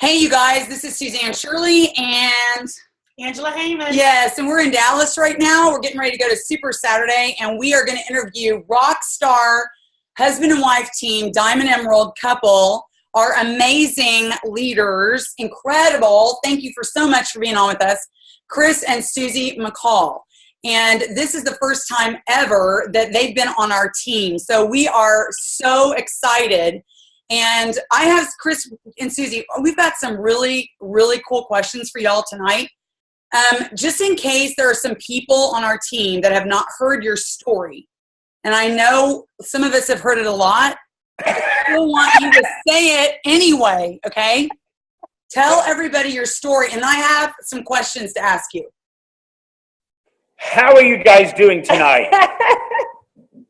Hey, you guys, this is Suzanne Shirley and Angela Heyman. yes, and we're in Dallas right now. We're getting ready to go to Super Saturday, and we are going to interview rock star husband and wife team, Diamond Emerald couple, our amazing leaders, incredible. Thank you so much for being on with us, Chris and Susie McColl. And this is the first time ever that they've been on our team. So we are so excited. And I have Chris and Susie, we've got some really, really cool questions for y'all tonight. Just in case there are some people on our team that have not heard your story. And I know some of us have heard it a lot. I still want you to say it anyway, okay? Tell everybody your story. And I have some questions to ask you. How are you guys doing tonight?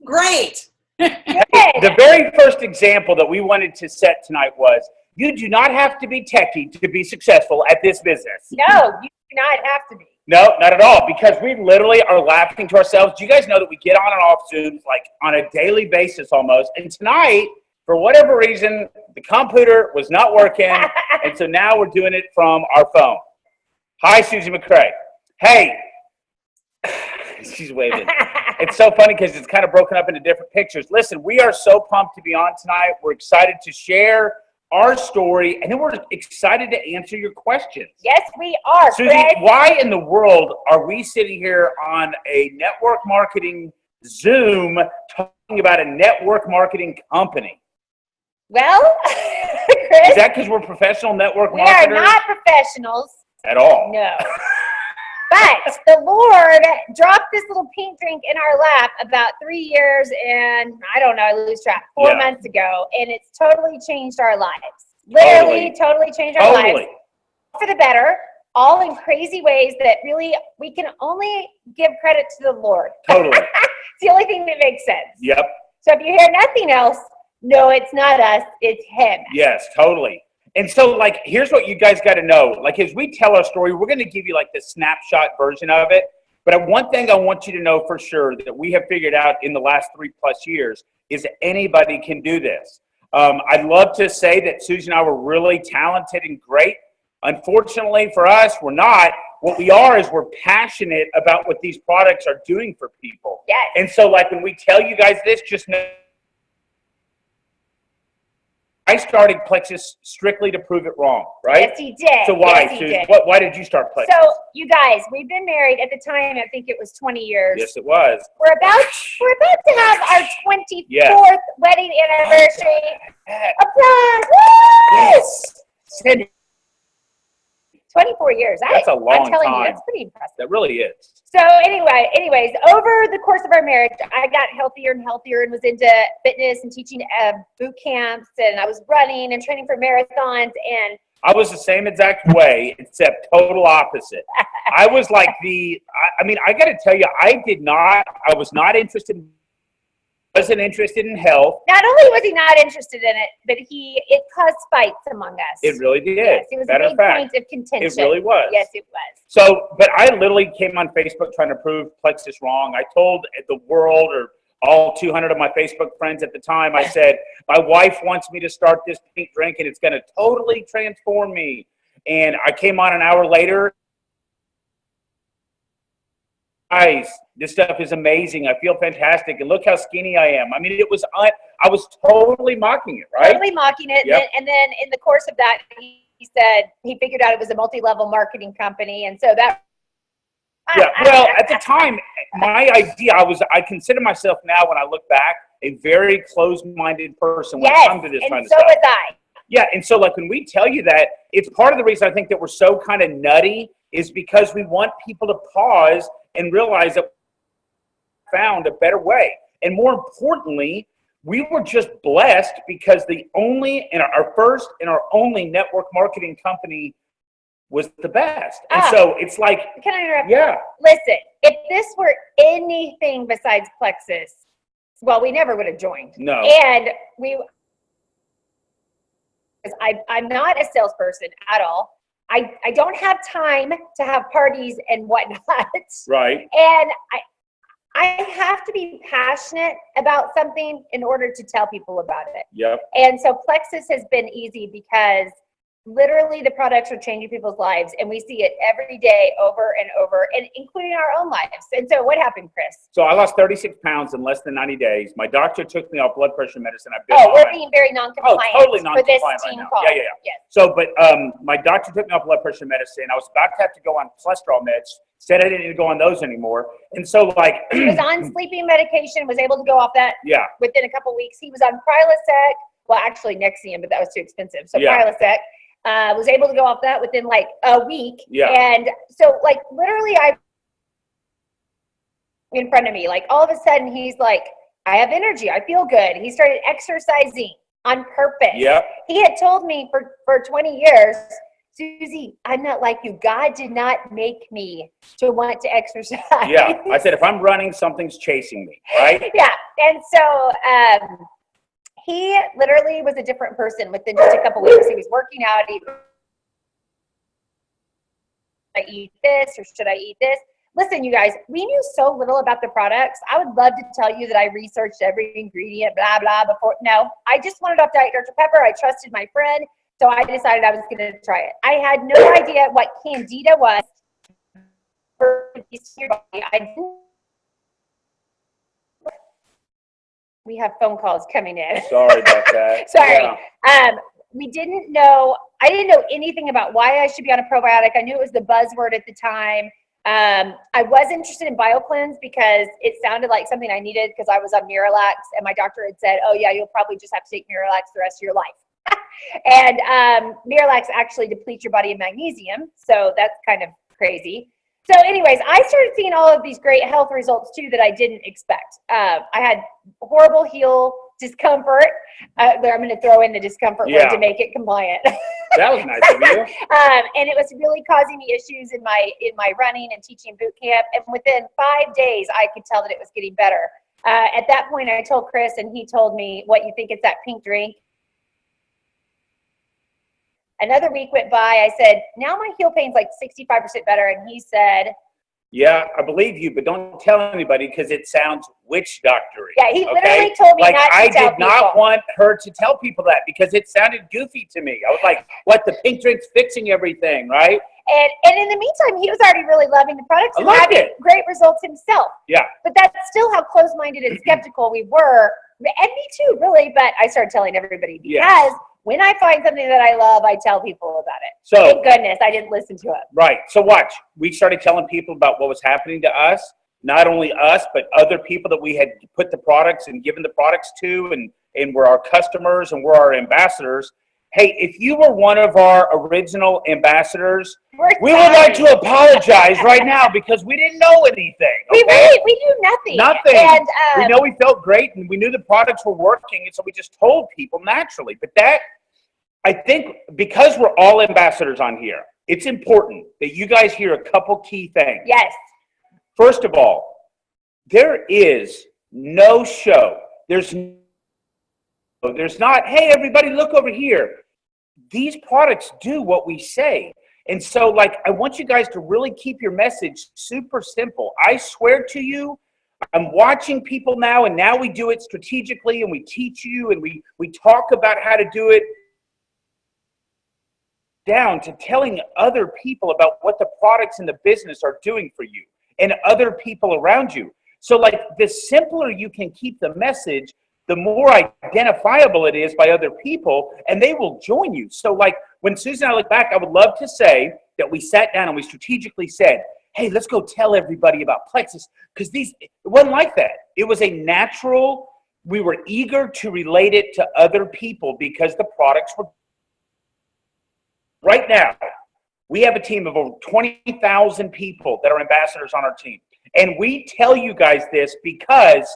Great. The very first example that we wanted to set tonight was, you do not have to be techie to be successful at this business. No, you do not have to be. No, not at all, because we literally are laughing to ourselves. Do you guys know that we get on and off Zooms like on a daily basis almost? And tonight, for whatever reason, the computer was not working, and so now we're doing it from our phone. Hi, Susie McCray. Hey. She's waving. It's so funny because it's kind of broken up into different pictures. Listen, we are so pumped to be on tonight. We're excited to share our story, and then we're excited to answer your questions. Yes, we are. Susie, Fred. why in the world are we sitting here on a network marketing Zoom talking about a network marketing company? Well, Chris, Is that because we're professional network we marketers? are not professionals. At all. No. But the Lord dropped this little pink drink in our lap about 3 years and, I don't know, I lose track, 4 months ago, and it's totally changed our lives. Literally, totally changed our lives. For the better, all in crazy ways that really we can only give credit to the Lord. Totally. It's the only thing that makes sense. Yep. So if you hear nothing else, no, it's not us, it's Him. Yes, totally. And so, like, here's what you guys got to know. Like, as we tell our story, we're going to give you, like, the snapshot version of it. But one thing I want you to know for sure that we have figured out in the last 3+ years is that anybody can do this. I'd love to say that Susie and I were really talented and great. Unfortunately for us, we're not. What we are is we're passionate about what these products are doing for people. Yes. And so, like, when we tell you guys this, just know I started Plexus strictly to prove it wrong, right? Yes, he did. So why, yes, Susan? Why did you start Plexus? So, you guys, we've been married at the time, I think it was 20 years. Yes, it was. We're about to have our 24th wedding anniversary. Applause! Yes. 24 years. That's a long I'm telling time. you, that's pretty impressive. That really is. So anyways, over the course of our marriage, I got healthier and healthier and was into fitness and teaching boot camps, and I was running and training for marathons. And I was the same exact way, except total opposite. I was like I got to tell you, I was not interested wasn't interested in health. Not only was he not interested in it, but it caused fights among us. It really did. Yes, it was a big point of contention. It really was. Yes, it was. So, but I literally came on Facebook trying to prove Plexus wrong. I told the world, or all 200 of my Facebook friends at the time, I said, my wife wants me to start this pink drink and it's going to totally transform me. And I came on an hour later. Guys, this stuff is amazing. I feel fantastic. And look how skinny I am. I mean, I was totally mocking it, right? Totally mocking it. Yep. And then in the course of that, he said he figured out it was a multi-level marketing company. And so that. Yeah, well, at the time, my idea, I consider myself now, when I look back, a very closed-minded person when it comes to this kind of stuff. And so was I. Yeah, and so, like, when we tell you that, it's part of the reason I think that we're so kind of nutty is because we want people to pause and realize that we found a better way. And more importantly, we were just blessed because our first and our only network marketing company was the best. And so it's like, can I interrupt? Yeah. Listen, if this were anything besides Plexus, well, we never would have joined. No. And I'm not a salesperson at all. I don't have time to have parties and whatnot. Right. And I have to be passionate about something in order to tell people about it. Yep. And so Plexus has been easy because literally the products are changing people's lives, and we see it every day over and over, and including our own lives. And so what happened, Chris? So I lost 36 pounds in less than 90 days. My doctor took me off blood pressure medicine. I've been we're being very non-compliant. Totally non-compliant for this right team now. call. Yeah. Yes. So, but my doctor took me off blood pressure medicine. I was about to have to go on cholesterol meds. Said I didn't need to go on those anymore. And so, like, he was on sleeping medication, was able to go off that within a couple weeks. He was on Prilosec. Well, actually Nexium, but that was too expensive. So Prilosec. Was able to go off that within like a week. Yeah. And so like literally in front of me, like all of a sudden he's like, I have energy. I feel good. He started exercising on purpose. Yeah. He had told me for 20 years, Susie, I'm not like you. God did not make me to want to exercise. Yeah. I said, if I'm running, something's chasing me. Right. Yeah. And so, he literally was a different person within just a couple weeks. He was working out. I eat this or should I eat this? Listen, you guys, we knew so little about the products. I would love to tell you that I researched every ingredient, blah, blah, before. No, I just wanted off Diet Dr. Pepper. I trusted my friend, so I decided I was going to try it. I had no idea what Candida was. We have phone calls coming in. Sorry about that. Sorry. Yeah. We didn't know, I didn't know anything about why I should be on a probiotic. I knew it was the buzzword at the time. I was interested in BioCleanse because it sounded like something I needed because I was on Miralax, and my doctor had said, oh yeah, you'll probably just have to take Miralax the rest of your life. And Miralax actually depletes your body of magnesium, so that's kind of crazy. So anyways, I started seeing all of these great health results too that I didn't expect. I had horrible heel discomfort. I'm going to throw in the discomfort word to make it compliant. That was nice of you. And it was really causing me issues in my running and teaching boot camp. And within 5 days, I could tell that it was getting better. At that point, I told Chris, and he told me, what, you think it's that pink drink? Another week went by. I said, now my heel pain's like 65% better. And he said, yeah, I believe you, but don't tell anybody because it sounds witch doctory. Yeah, he literally told me not to tell people. I did not people. Want her to tell people that because it sounded goofy to me. I was like, what, the pink drink's fixing everything, right? And in the meantime, he was already really loving the products and having great results himself. Yeah. But that's still how close-minded and skeptical we were. And me too, really. But I started telling everybody because when I find something that I love, I tell people about it. So, thank goodness I didn't listen to it. Right. So watch. We started telling people about what was happening to us. Not only us, but other people that we had put the products and given the products to and were our customers and were our ambassadors. Hey, if you were one of our original ambassadors, we would like to apologize right now because we didn't know anything. Okay? We knew nothing. Nothing. And, we know we felt great and we knew the products were working, and so we just told people naturally. But that, I think, because we're all ambassadors on here, it's important that you guys hear a couple key things. Yes. First of all, there is no show. There's not, hey, everybody, look over here. These products do what we say. And so, like, I want you guys to really keep your message super simple. I swear to you, I'm watching people now, and now we do it strategically, and we teach you, and we talk about how to do it down to telling other people about what the products in the business are doing for you and other people around you. So, like, the simpler you can keep the message, the more identifiable it is by other people, and they will join you. So, like, when Susan and I look back, I would love to say that we sat down and we strategically said, hey, let's go tell everybody about Plexus, because it wasn't like that. It was a natural, we were eager to relate it to other people because the products were. Right now, we have a team of over 20,000 people that are ambassadors on our team. And we tell you guys this because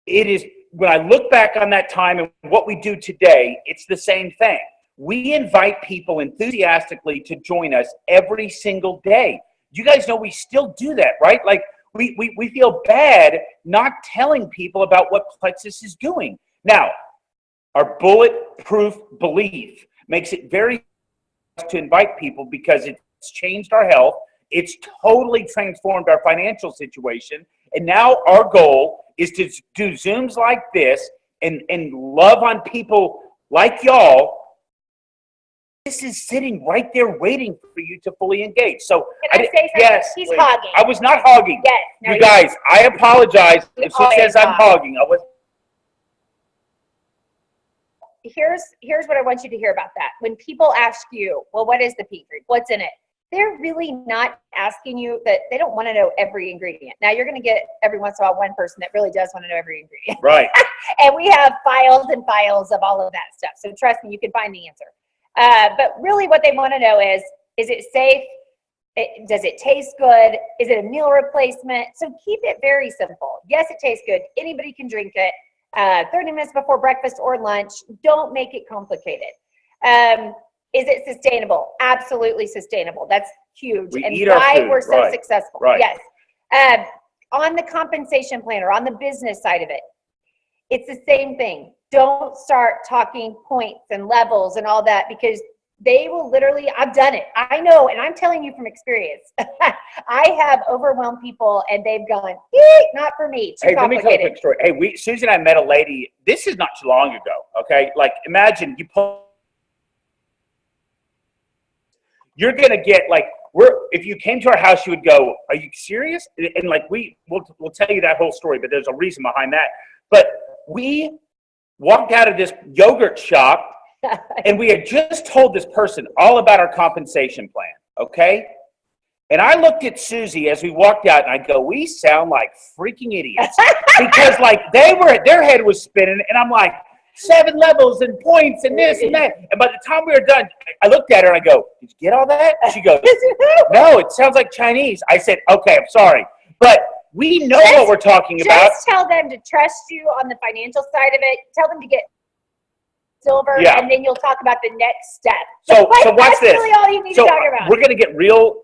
it is, when I look back on that time and what we do today, it's the same thing. We invite people enthusiastically to join us every single day. You guys know we still do that, right? Like, we feel bad not telling people about what Plexus is doing. Now, our bulletproof belief makes it very to invite people because it's changed our health. It's totally transformed our financial situation. And now our goal is to do Zooms like this and love on people like y'all. this is sitting right there waiting for you to fully engage. So Can I say something? yes, He's please. hogging. I was not hogging. Yes. No, You guys, I apologize if she says I'm hogging. I was. Here's what I want you to hear about that. When people ask you, well, what is the peat drink? What's in it? They're really not asking you that. They don't want to know every ingredient. Now you're going to get every once in a while one person that really does want to know every ingredient. Right. And we have files and files of all of that stuff. So trust me, you can find the answer. But really what they want to know is it safe? Does it taste good? Is it a meal replacement? So keep it very simple. Yes, it tastes good. Anybody can drink it. 30 minutes before breakfast or lunch. Don't make it complicated. Is it sustainable? Absolutely sustainable. That's huge. We and eat our why food. we're so Right. successful. Right. Yes. On the compensation plan or on the business side of it, it's the same thing. Don't start talking points and levels and all that, because they will literally, I've done it. I know, and I'm telling you from experience. I have overwhelmed people and they've gone, not for me, too Hey, let me tell you a complicated. quick story. Hey, Susie and I met a lady, this is not too long ago, okay? Like, imagine you pull, you're going to get, like, if you came to our house, you would go, are you serious? And like, we'll tell you that whole story, but there's a reason behind that. But we walked out of this yogurt shop and we had just told this person all about our compensation plan, okay? And I looked at Susie as we walked out and I go, we sound like freaking idiots. Because like their head was spinning and I'm like, 7 levels and points and this and that. And by the time we were done, I looked at her and I go, did you get all that? She goes, no, it sounds like Chinese. I said, okay, I'm sorry. But we know what we're talking about. Just tell them to trust you on the financial side of it. Tell them to get silver, Yeah. and then you'll talk about the next step. So watch that's this. really all you need to talk about. We're going to get real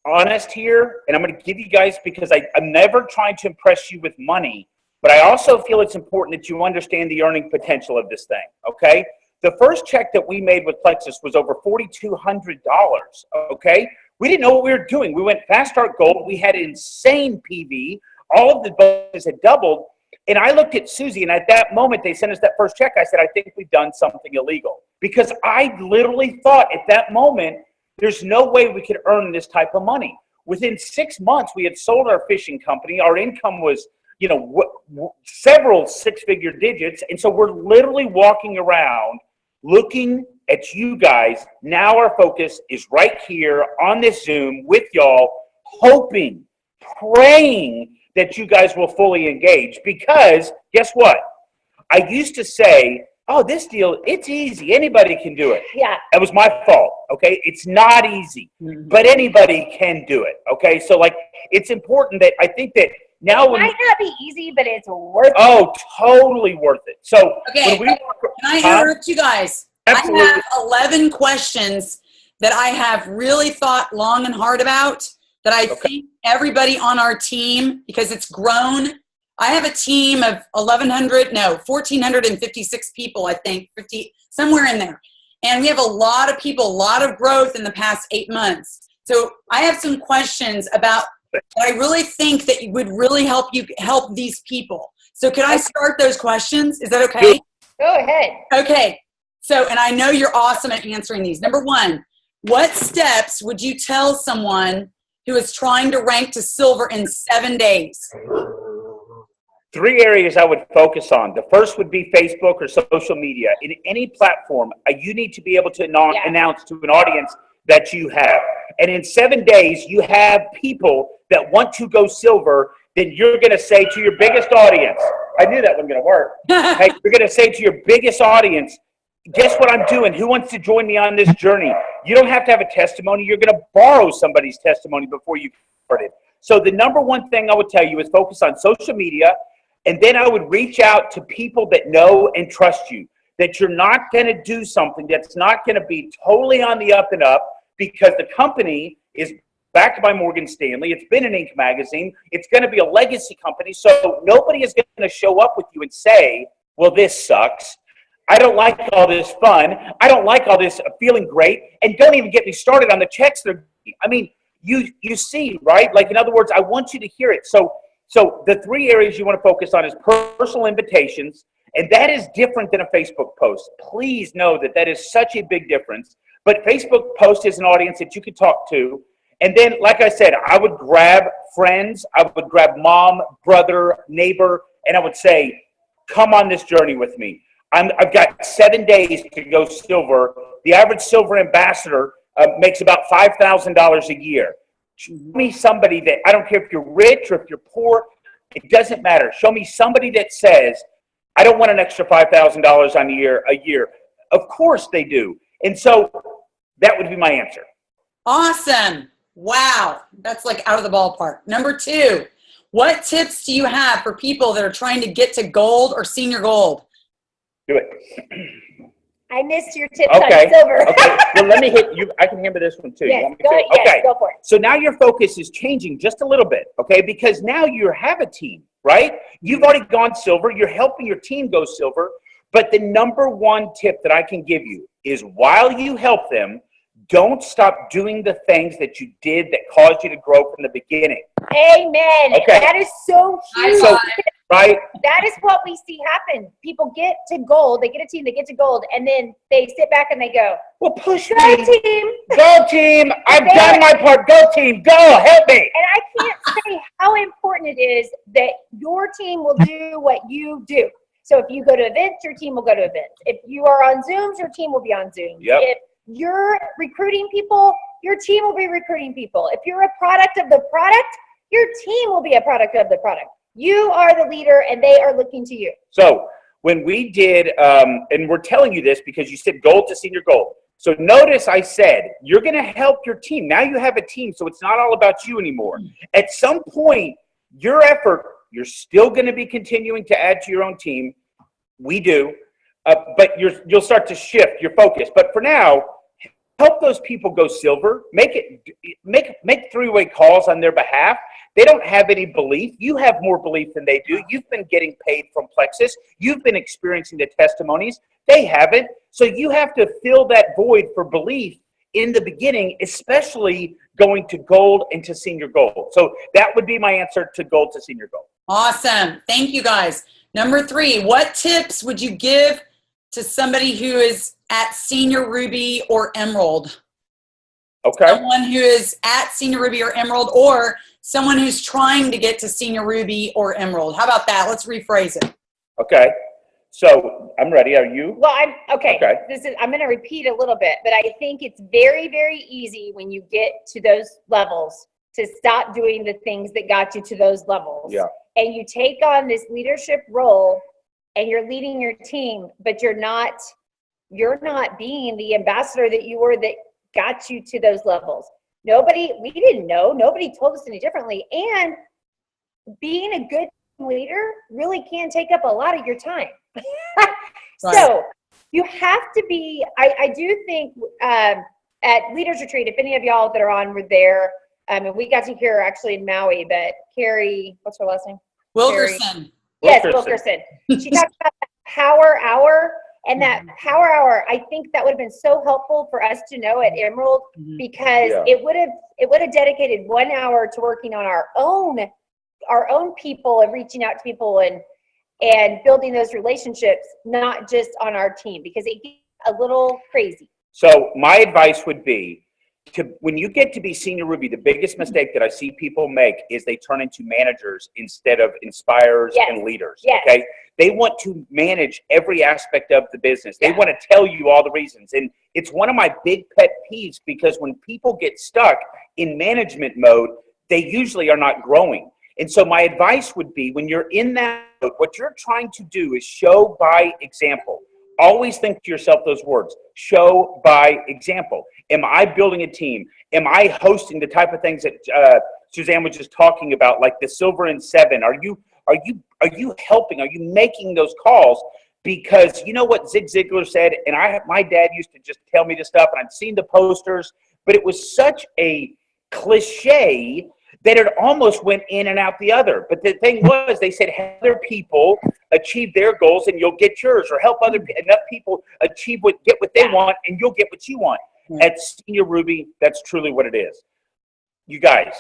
honest here, and I'm going to give you guys, because I'm never trying to impress you with money, but I also feel it's important that you understand the earning potential of this thing, okay? The first check that we made with Plexus was over $4,200, okay? We didn't know what we were doing. We went fast start gold. We had insane PV. All of the bonuses had doubled. And I looked at Susie, and at that moment, they sent us that first check. I said, I think we've done something illegal. Because I literally thought at that moment, there's no way we could earn this type of money. Within 6 months, we had sold our fishing company. Our income was, several 6-figure digits. And so we're literally walking around looking at you guys. Now our focus is right here on this Zoom with y'all, hoping, praying that you guys will fully engage. Because guess what? I used to say, oh, this deal, it's easy. Anybody can do it. Yeah. That was my fault, okay? It's not easy, but anybody can do it, okay? So, like, it's important that I think that now it might not be easy, but it's worth it. Oh, totally worth it. So, okay, can I interrupt you guys? Absolutely. I have 11 questions that I have really thought long and hard about that I think everybody on our team, because it's grown. I have a team of 1,456 people, I think, 50, somewhere in there. And we have a lot of people, a lot of growth in the past 8 months. So I have some questions about what I really think that would really help these people. So could I start those questions? Is that okay? Go ahead. Okay. So, and I know you're awesome at answering these. Number 1, what steps would you tell someone who is trying to rank to silver in 7 days? 3 areas I would focus on. The first would be Facebook or social media. In any platform, you need to be able to announce to an audience that you have. And in 7 days, you have people that want to go silver, then you're going to say to your biggest audience, I knew that wasn't going to work. Hey, you're going to say to your biggest audience, guess what I'm doing? Who wants to join me on this journey? You don't have to have a testimony. You're going to borrow somebody's testimony before you start it. So the number one thing I would tell you is focus on social media. And then I would reach out to people that know and trust you, that you're not going to do something that's not going to be totally on the up and up, because the company is backed by Morgan Stanley. It's been in Inc. magazine. It's going to be a legacy company. So nobody is going to show up with you and say, well, this sucks. I don't like all this fun. I don't like all this feeling great. And don't even get me started on the checks. I mean, you see, right? Like, in other words, I want you to hear it. So the 3 areas you want to focus on is personal invitations, and that is different than a Facebook post. Please know that is such a big difference. But Facebook post is an audience that you could talk to. And then, like I said, I would grab friends. I would grab mom, brother, neighbor, and I would say, come on this journey with me. I've got 7 days to go silver. The average silver ambassador makes about $5,000 a year. Show me somebody that, I don't care if you're rich or if you're poor, it doesn't matter. Show me somebody that says, I don't want an extra $5,000 on a year. Of course they do. And so that would be my answer. Awesome. Wow. That's like out of the ballpark. Number 2, what tips do you have for people that are trying to get to gold or senior gold? Do it. I missed your tips on silver. Okay. Well, let me hit you. I can handle this one too. Yes, go for it. So now your focus is changing just a little bit, okay? Because now you have a team, right? You've already gone silver. You're helping your team go silver. But the number 1 tip that I can give you is while you help them, don't stop doing the things that you did that caused you to grow from the beginning. Amen. Okay. That is so huge. So, right? That is what we see happen. People get to gold. They get a team. They get to gold. And then they sit back and they go, well, push go me. Team. Go team. I've done my part. Go team. Go. Help me. And I can't say how important it is that your team will do what you do. So if you go to events, your team will go to events. If you are on Zooms, your team will be on Zoom. Yep. If you're recruiting people, your team will be recruiting people. If you're a product of the product, your team will be a product of the product. You are the leader and they are looking to you. So when we did, and we're telling you this because you said gold to senior gold. So notice I said, you're going to help your team. Now you have a team, so it's not all about you anymore. At some point, your effort, you're still going to be continuing to add to your own team. We do. But you'll start to shift your focus. But for now, help those people go silver. Make 3-way calls on their behalf. They don't have any belief. You have more belief than they do. You've been getting paid from Plexus. You've been experiencing the testimonies. They haven't. So you have to fill that void for belief in the beginning, especially going to gold and to senior gold. So that would be my answer to gold to senior gold. Awesome. Thank you, guys. Number 3, what tips would you give to somebody who is at Senior Ruby or Emerald? Okay. Someone who is at Senior Ruby or Emerald, or someone who's trying to get to Senior Ruby or Emerald. How about that? Let's rephrase it. Okay. So I'm ready. Are you? Well, I'm okay. I'm going to repeat a little bit, but I think it's very, very easy when you get to those levels to stop doing the things that got you to those levels. Yeah. And you take on this leadership role and you're leading your team, but you're not being the ambassador that you were that got you to those levels. We didn't know. Nobody told us any differently. And being a good leader really can take up a lot of your time. Right. So you have to be, I do think at Leaders Retreat, if any of y'all that are on were there, and we got to hear actually in Maui, but Carrie, what's her last name? Wilkerson. Yes, Wilkerson. She talked about that power hour, and that power hour, I think that would have been so helpful for us to know at Emerald, because it would have dedicated 1 hour to working on our own people and reaching out to people and building those relationships, not just on our team, because it gets a little crazy. So my advice would be, when you get to be Senior Ruby, the biggest mistake that I see people make is they turn into managers instead of inspirers and leaders. Okay, they want to manage every aspect of the business. They want to tell you all the reasons, and it's one of my big pet peeves, because when people get stuck in management mode, they usually are not growing. And so my advice would be, when you're in that mode, what you're trying to do is show by example. Always think to yourself those words: show by example. Am I building a team? Am I hosting the type of things that Suzanne was just talking about, like the Silver and 7? Are you helping? Are you making those calls? Because you know what Zig Ziglar said, and my dad used to just tell me this stuff, and I've seen the posters, but it was such a cliche that it almost went in and out the other. But the thing was, they said, help other people achieve their goals and you'll get yours, or help enough people get what they want and you'll get what you want. At Senior Ruby, that's truly what it is. You guys,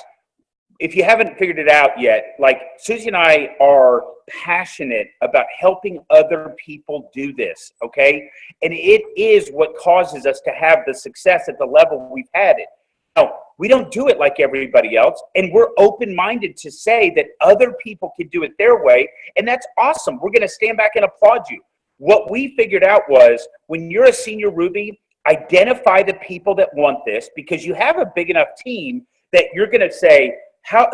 if you haven't figured it out yet, like Susie and I are passionate about helping other people do this, okay? And it is what causes us to have the success at the level we've had it. Now, we don't do it like everybody else, and we're open-minded to say that other people can do it their way, and that's awesome. We're going to stand back and applaud you. What we figured out was when you're a senior Ruby, identify the people that want this, because you have a big enough team that you're going to say,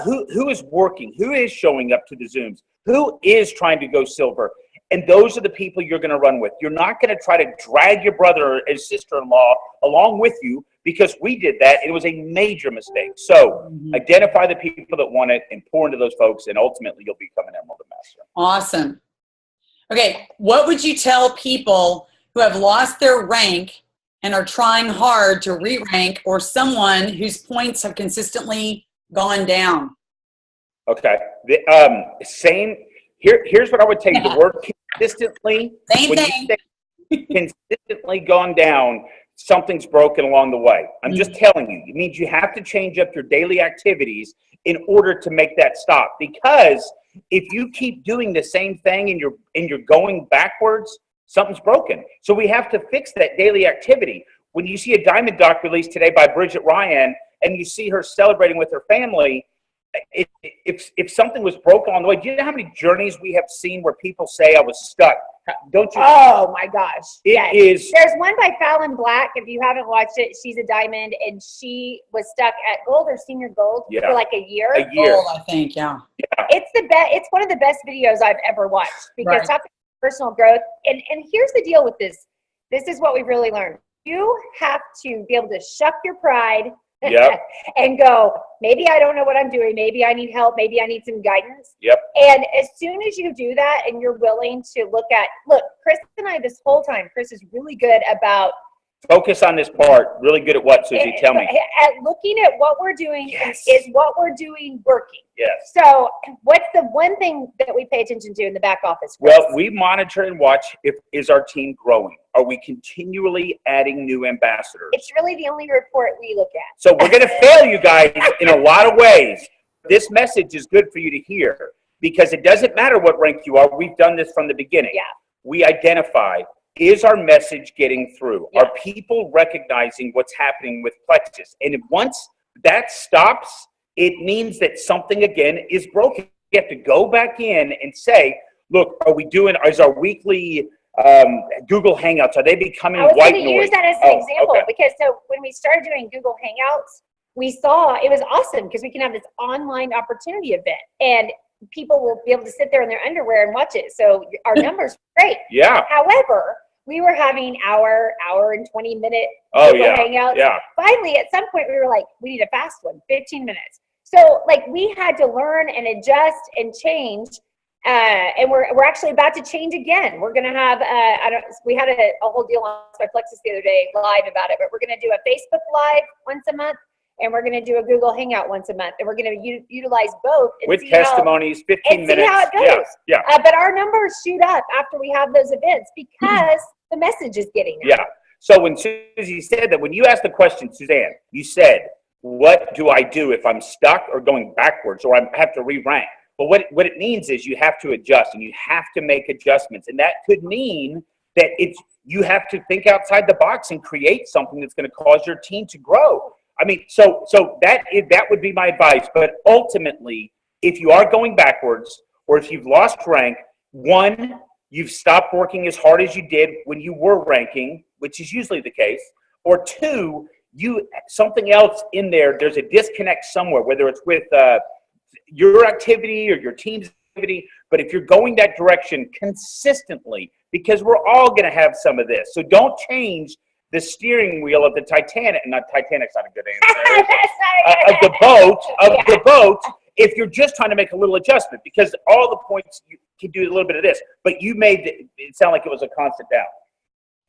who is working, who is showing up to the Zooms, who is trying to go silver, and those are the people you're going to run with. You're not going to try to drag your brother or sister-in-law along with you, because we did that. It was a major mistake. So identify the people that want it and pour into those folks, and ultimately you'll become an Emerald Ambassador. Awesome. Okay, what would you tell people who have lost their rank and are trying hard to re-rank, or someone whose points have consistently gone down? Okay. Here's what I would tell you. The word consistently. Same thing. You say consistently gone down, something's broken along the way. I'm just telling you. It means you have to change up your daily activities in order to make that stop. Because if you keep doing the same thing and you're going backwards, something's broken. So we have to fix that daily activity. When you see a Diamond Doc released today by Bridget Ryan, and you see her celebrating with her family, if something was broken on the way, do you know how many journeys we have seen where people say, I was stuck? Don't you? Oh my gosh. It is. There's one by Fallon Black. If you haven't watched it, she's a diamond, and she was stuck at gold or senior gold for like a year. A year. Gold, I think, yeah. It's the best. It's one of the best videos I've ever watched, because topic personal growth. And here's the deal with this. This is what we really learned. You have to be able to shuck your pride. And go, maybe I don't know what I'm doing. Maybe I need help. Maybe I need some guidance. And as soon as you do that and you're willing to look, Chris and I this whole time, Chris is really good about. Focus on this part. Really good at what, Susie? Tell me. At looking at what we're doing, is what we're doing working? Yes. So what's the one thing that we pay attention to in the back office, Chris? Well, we monitor and watch is our team growing? Are we continually adding new ambassadors? It's really the only report we look at. So we're going to fail you guys in a lot of ways. This message is good for you to hear, because it doesn't matter what rank you are. We've done this from the beginning. We identify, is our message getting through? Are people recognizing what's happening with Plexus? And once that stops, it means that something, again, is broken. You have to go back in and say, look, is our weekly Google Hangouts, are they becoming white noise? I was going to use that as an example, because so when we started doing Google Hangouts, we saw it was awesome because we can have this online opportunity event, and people will be able to sit there in their underwear and watch it. So our numbers are great. However, we were having hour and 20-minute Hangouts. Finally, at some point, we were like, we need a fast one, 15 minutes. So we had to learn and adjust and change. And we're actually about to change again. We're going to have, we had a whole deal on my Plexus the other day live about it, but we're going to do a Facebook Live once a month, and we're going to do a Google Hangout once a month, and we're going to utilize both. With testimonies, 15 minutes. See how it goes. But our numbers shoot up after we have those events because the message is getting out. So when Susie said that, when you asked the question, Suzanne, you said, what do I do if I'm stuck or going backwards or I have to re-rank? But what it means is you have to adjust, and you have to make adjustments. And that could mean that you have to think outside the box and create something that's going to cause your team to grow. I mean, so that would be my advice. But ultimately, if you are going backwards, or if you've lost rank, one, you've stopped working as hard as you did when you were ranking, which is usually the case. Or two, something else in there's a disconnect somewhere, whether it's with your activity or your team's activity. But if you're going that direction consistently, because we're all going to have some of this, so don't change the steering wheel of the Titanic. Not Titanic's not a good answer. The boat. If you're just trying to make a little adjustment, because all the points you can do a little bit of this, but you made it sound like it was a constant down.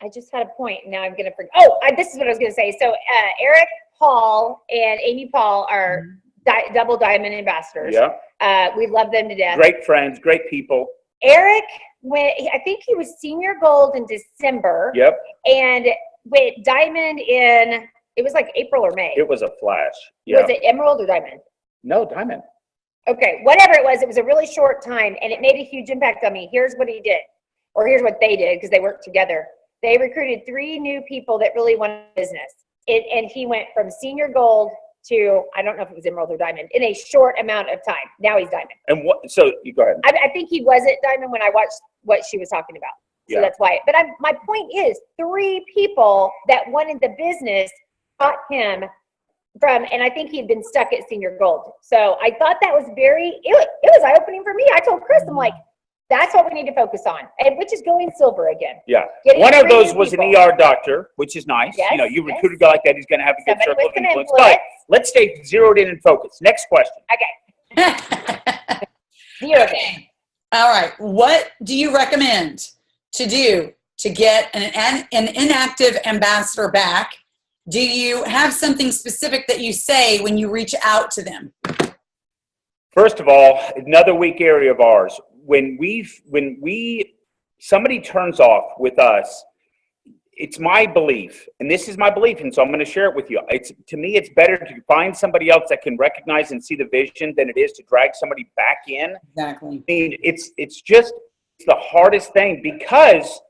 I just had a point. Now I'm going to forget. This is what I was going to say. So Eric Paul and Amy Paul are double diamond ambassadors. We love them to death. Great friends, great people. Eric I think he was senior gold in December. And went diamond it was like April or May. It was a flash. Was it emerald or diamond? No, Diamond. Okay, whatever it was a really short time, and it made a huge impact on me. Here's what he did, or here's what they did, because they worked together. They recruited 3 new people that really wanted business. And he went from senior gold to, I don't know if it was emerald or diamond, in a short amount of time. Now he's diamond. And what? So you go ahead. I think he wasn't diamond when I watched what she was talking about. So that's why. But my point is, 3 people that wanted the business taught him from, and I think he'd been stuck at senior gold. So I thought that was it was eye-opening for me. I told Chris, I'm like, that's what we need to focus on, and which is going silver again. Yeah. Getting One of those people. was an ER doctor, which is nice. Yes, you know, you recruit a guy like that, he's going to have a good Somebody circle of with some influence. influence. But let's stay zeroed in and focused. Next question. Okay. Zeroed in. All right. What do you recommend to do to get an inactive ambassador back? Do you have something specific that you say when you reach out to them? First of all, another weak area of ours. When somebody turns off with us, it's my belief, and this is my belief, and so I'm going to share it with you. To me, it's better to find somebody else that can recognize and see the vision than it is to drag somebody back in. Exactly. I mean, it's the hardest thing, because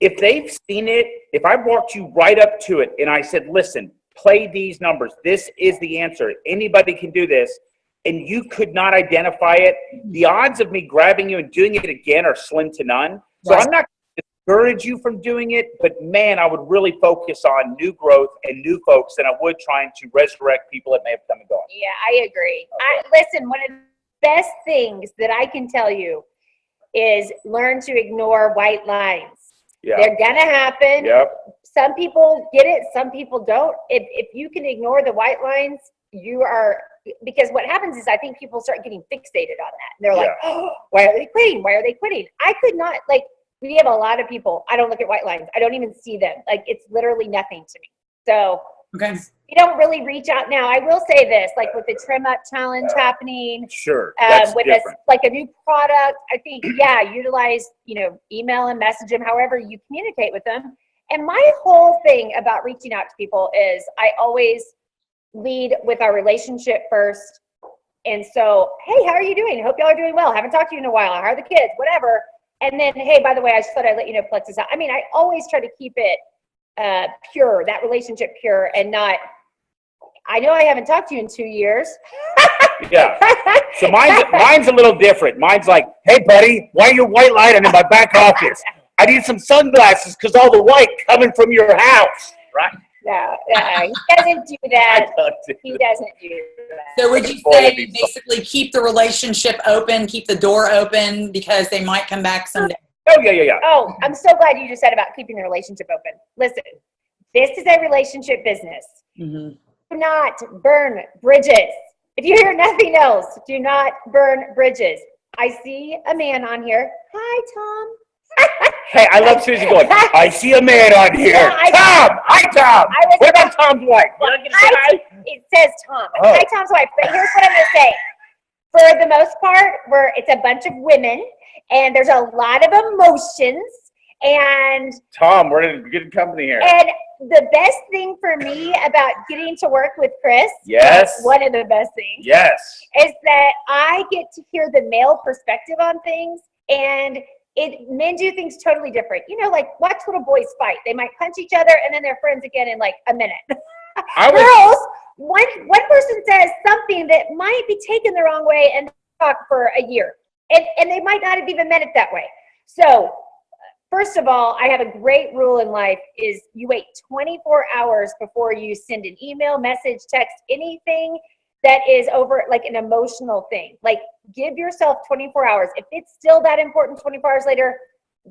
if they've seen it, if I walked you right up to it and I said, listen, play these numbers, this is the answer, anybody can do this, and you could not identify it, the odds of me grabbing you and doing it again are slim to none. So I'm not going to discourage you from doing it, but man, I would really focus on new growth and new folks than I would trying to resurrect people that may have come and gone. Yeah, I agree. Okay. Listen, one of the best things that I can tell you is learn to ignore white lines. Yeah. They're gonna happen. Yep. Some people get it, some people don't. If you can ignore the white lines, you are, because what happens is I think people start getting fixated on that. And they're like, oh, why are they quitting? Why are they quitting? I could not, like, we have a lot of people, I don't look at white lines. I don't even see them. Like, it's literally nothing to me. So Okay. you don't really reach out now. I will say this, like with the Trim Up Challenge happening, Sure. That's with different. like a new product, I think, utilize, email and message them, however you communicate with them. And my whole thing about reaching out to people is I always lead with our relationship first. And so, hey, how are you doing? Hope y'all are doing well. Haven't talked to you in a while. How are the kids? Whatever. And then, hey, by the way, I just thought I'd let you know Plexus. I mean, I always try to keep it pure, that relationship pure, and not, I know I haven't talked to you in 2 years. Yeah. So mine's a little different. Mine's like, hey, buddy, why are you white lighting in my back office? I need some sunglasses because all the white coming from your house, right? No, he doesn't do that. He doesn't do that. So would you say basically keep the relationship open, keep the door open, because they might come back someday? Oh, yeah. Oh, I'm so glad you just said about keeping the relationship open. Listen, this is a relationship business. Mm-hmm. Do not burn bridges. If you hear nothing else, do not burn bridges. I see a man on here. Hi, Tom. Hey, I love Susie going, I see a man on here. Yeah, Tom! Hi, Tom! What about Tom's wife? It says Tom. Oh. Hi, Tom's wife. But here's what I'm going to say. For the most part, it's a bunch of women, and there's a lot of emotions. And Tom, we're in good company here. And the best thing for me about getting to work with Chris, yes, one of the best things, yes, is that I get to hear the male perspective on things, and men do things totally different. Like watch little boys fight. They might punch each other, and then they're friends again in like a minute. Girls, one person says something that might be taken the wrong way and talk for a year, and they might not have even meant it that way. So, first of all, I have a great rule in life is you wait 24 hours before you send an email, message, text, anything that is over like an emotional thing. Like give yourself 24 hours. If it's still that important 24 hours later,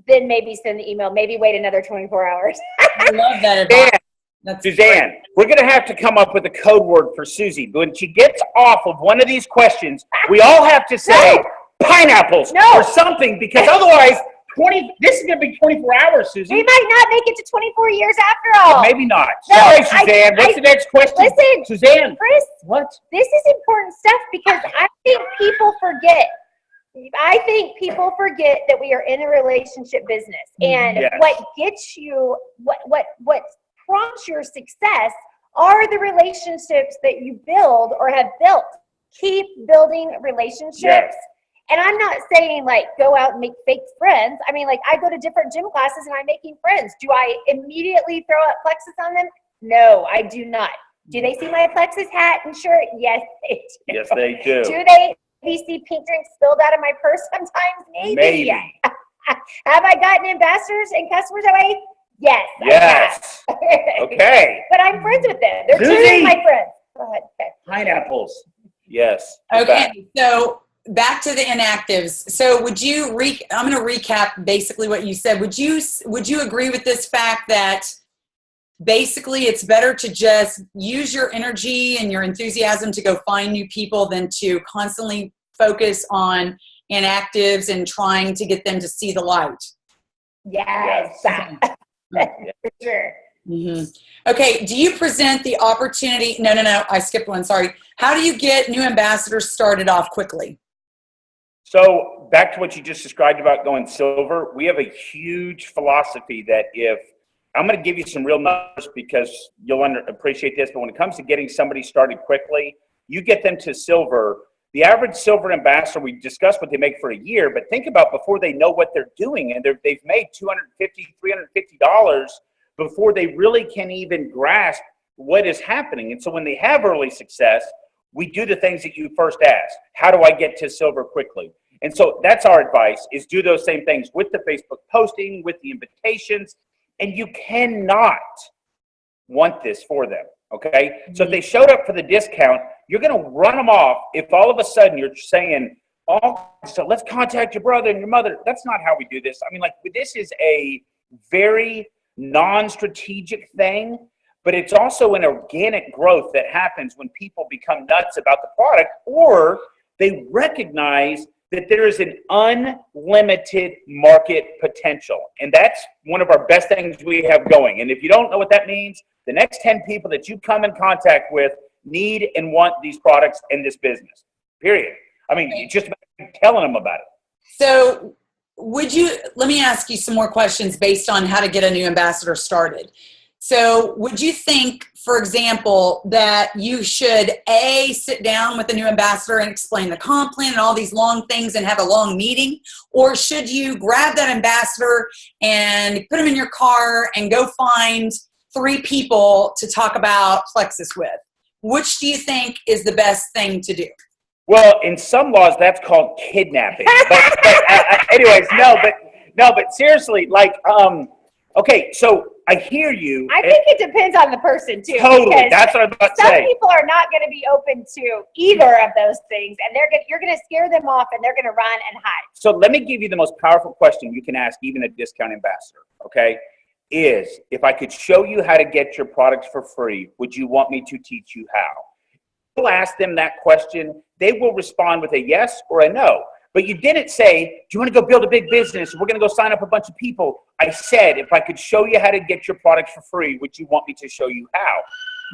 then maybe send the email, maybe wait another 24 hours. I love that advice. Suzanne, we're going to have to come up with a code word for Susie. When she gets off of one of these questions, we all have to say pineapples or something, because otherwise this is going to be 24 hours, Susie. We might not make it to 24 years after all. But maybe not. No, Sorry, Suzanne. What's the next question? Listen, Suzanne. Chris, what? This is important stuff because I think people forget. That we are in a relationship business, and what gets you, what prompts your success are the relationships that you build or have built. keep building relationships. Yes. And I'm not saying like go out and make fake friends. I mean, like I go to different gym classes and I'm making friends. Do I immediately throw out Plexus on them? No, I do not. Do they see my Plexus hat and shirt? Yes, they do. Yes, they do. Do they see pink drinks spilled out of my purse sometimes? Maybe. Have I gotten ambassadors and customers that way? Yes. Yes. I have. Okay. But I'm friends with them. They're Susie. truly my friends. Go ahead. Okay. Pineapples. Yes. Okay, so back to the inactives. So would you I'm going to recap basically what you said. Would you agree with this fact that basically it's better to just use your energy and your enthusiasm to go find new people than to constantly focus on inactives and trying to get them to see the light? Yes. For sure. Mm-hmm. Okay, do you present the opportunity? No, I skipped one, sorry. How do you get new ambassadors started off quickly? So back to what you just described about going silver, we have a huge philosophy that if, I'm going to give you some real numbers because you'll appreciate this, but when it comes to getting somebody started quickly, you get them to silver. The average silver ambassador, we discussed what they make for a year, but think about before they know what they're doing, and they've made $250, $350 before they really can even grasp what is happening. And so when they have early success, we do the things that you first asked. How do I get to silver quickly? And so that's our advice, is do those same things with the Facebook posting, with the invitations, and you cannot want this for them, okay? So if they showed up for the discount, you're going to run them off if all of a sudden you're saying, oh, so let's contact your brother and your mother. That's not how we do this. I mean, like, this is a very non-strategic thing, but it's also an organic growth that happens when people become nuts about the product, or they recognize that there is an unlimited market potential. And that's one of our best things we have going. And if you don't know what that means, the next 10 people that you come in contact with need and want these products in this business, period. I mean, it's just about telling them about it. So let me ask you some more questions based on how to get a new ambassador started. So would you think, for example, that you should sit down with a new ambassador and explain the comp plan and all these long things and have a long meeting? Or should you grab that ambassador and put them in your car and go find 3 people to talk about Plexus with? Which do you think is the best thing to do? Well, in some laws, that's called kidnapping. Anyways, but seriously, like, okay, so I hear you. I think it depends on the person too. Totally, that's what I'm about to say. Some people are not going to be open to either of those things, and you're going to scare them off, and they're going to run and hide. So let me give you the most powerful question you can ask even a discount ambassador, okay? Is, if I could show you how to get your products for free, would you want me to teach you how? You'll ask them that question, they will respond with a yes or a no. But you didn't say, do you want to go build a big business? We're going to go sign up a bunch of people. I said, if I could show you how to get your products for free, would you want me to show you how?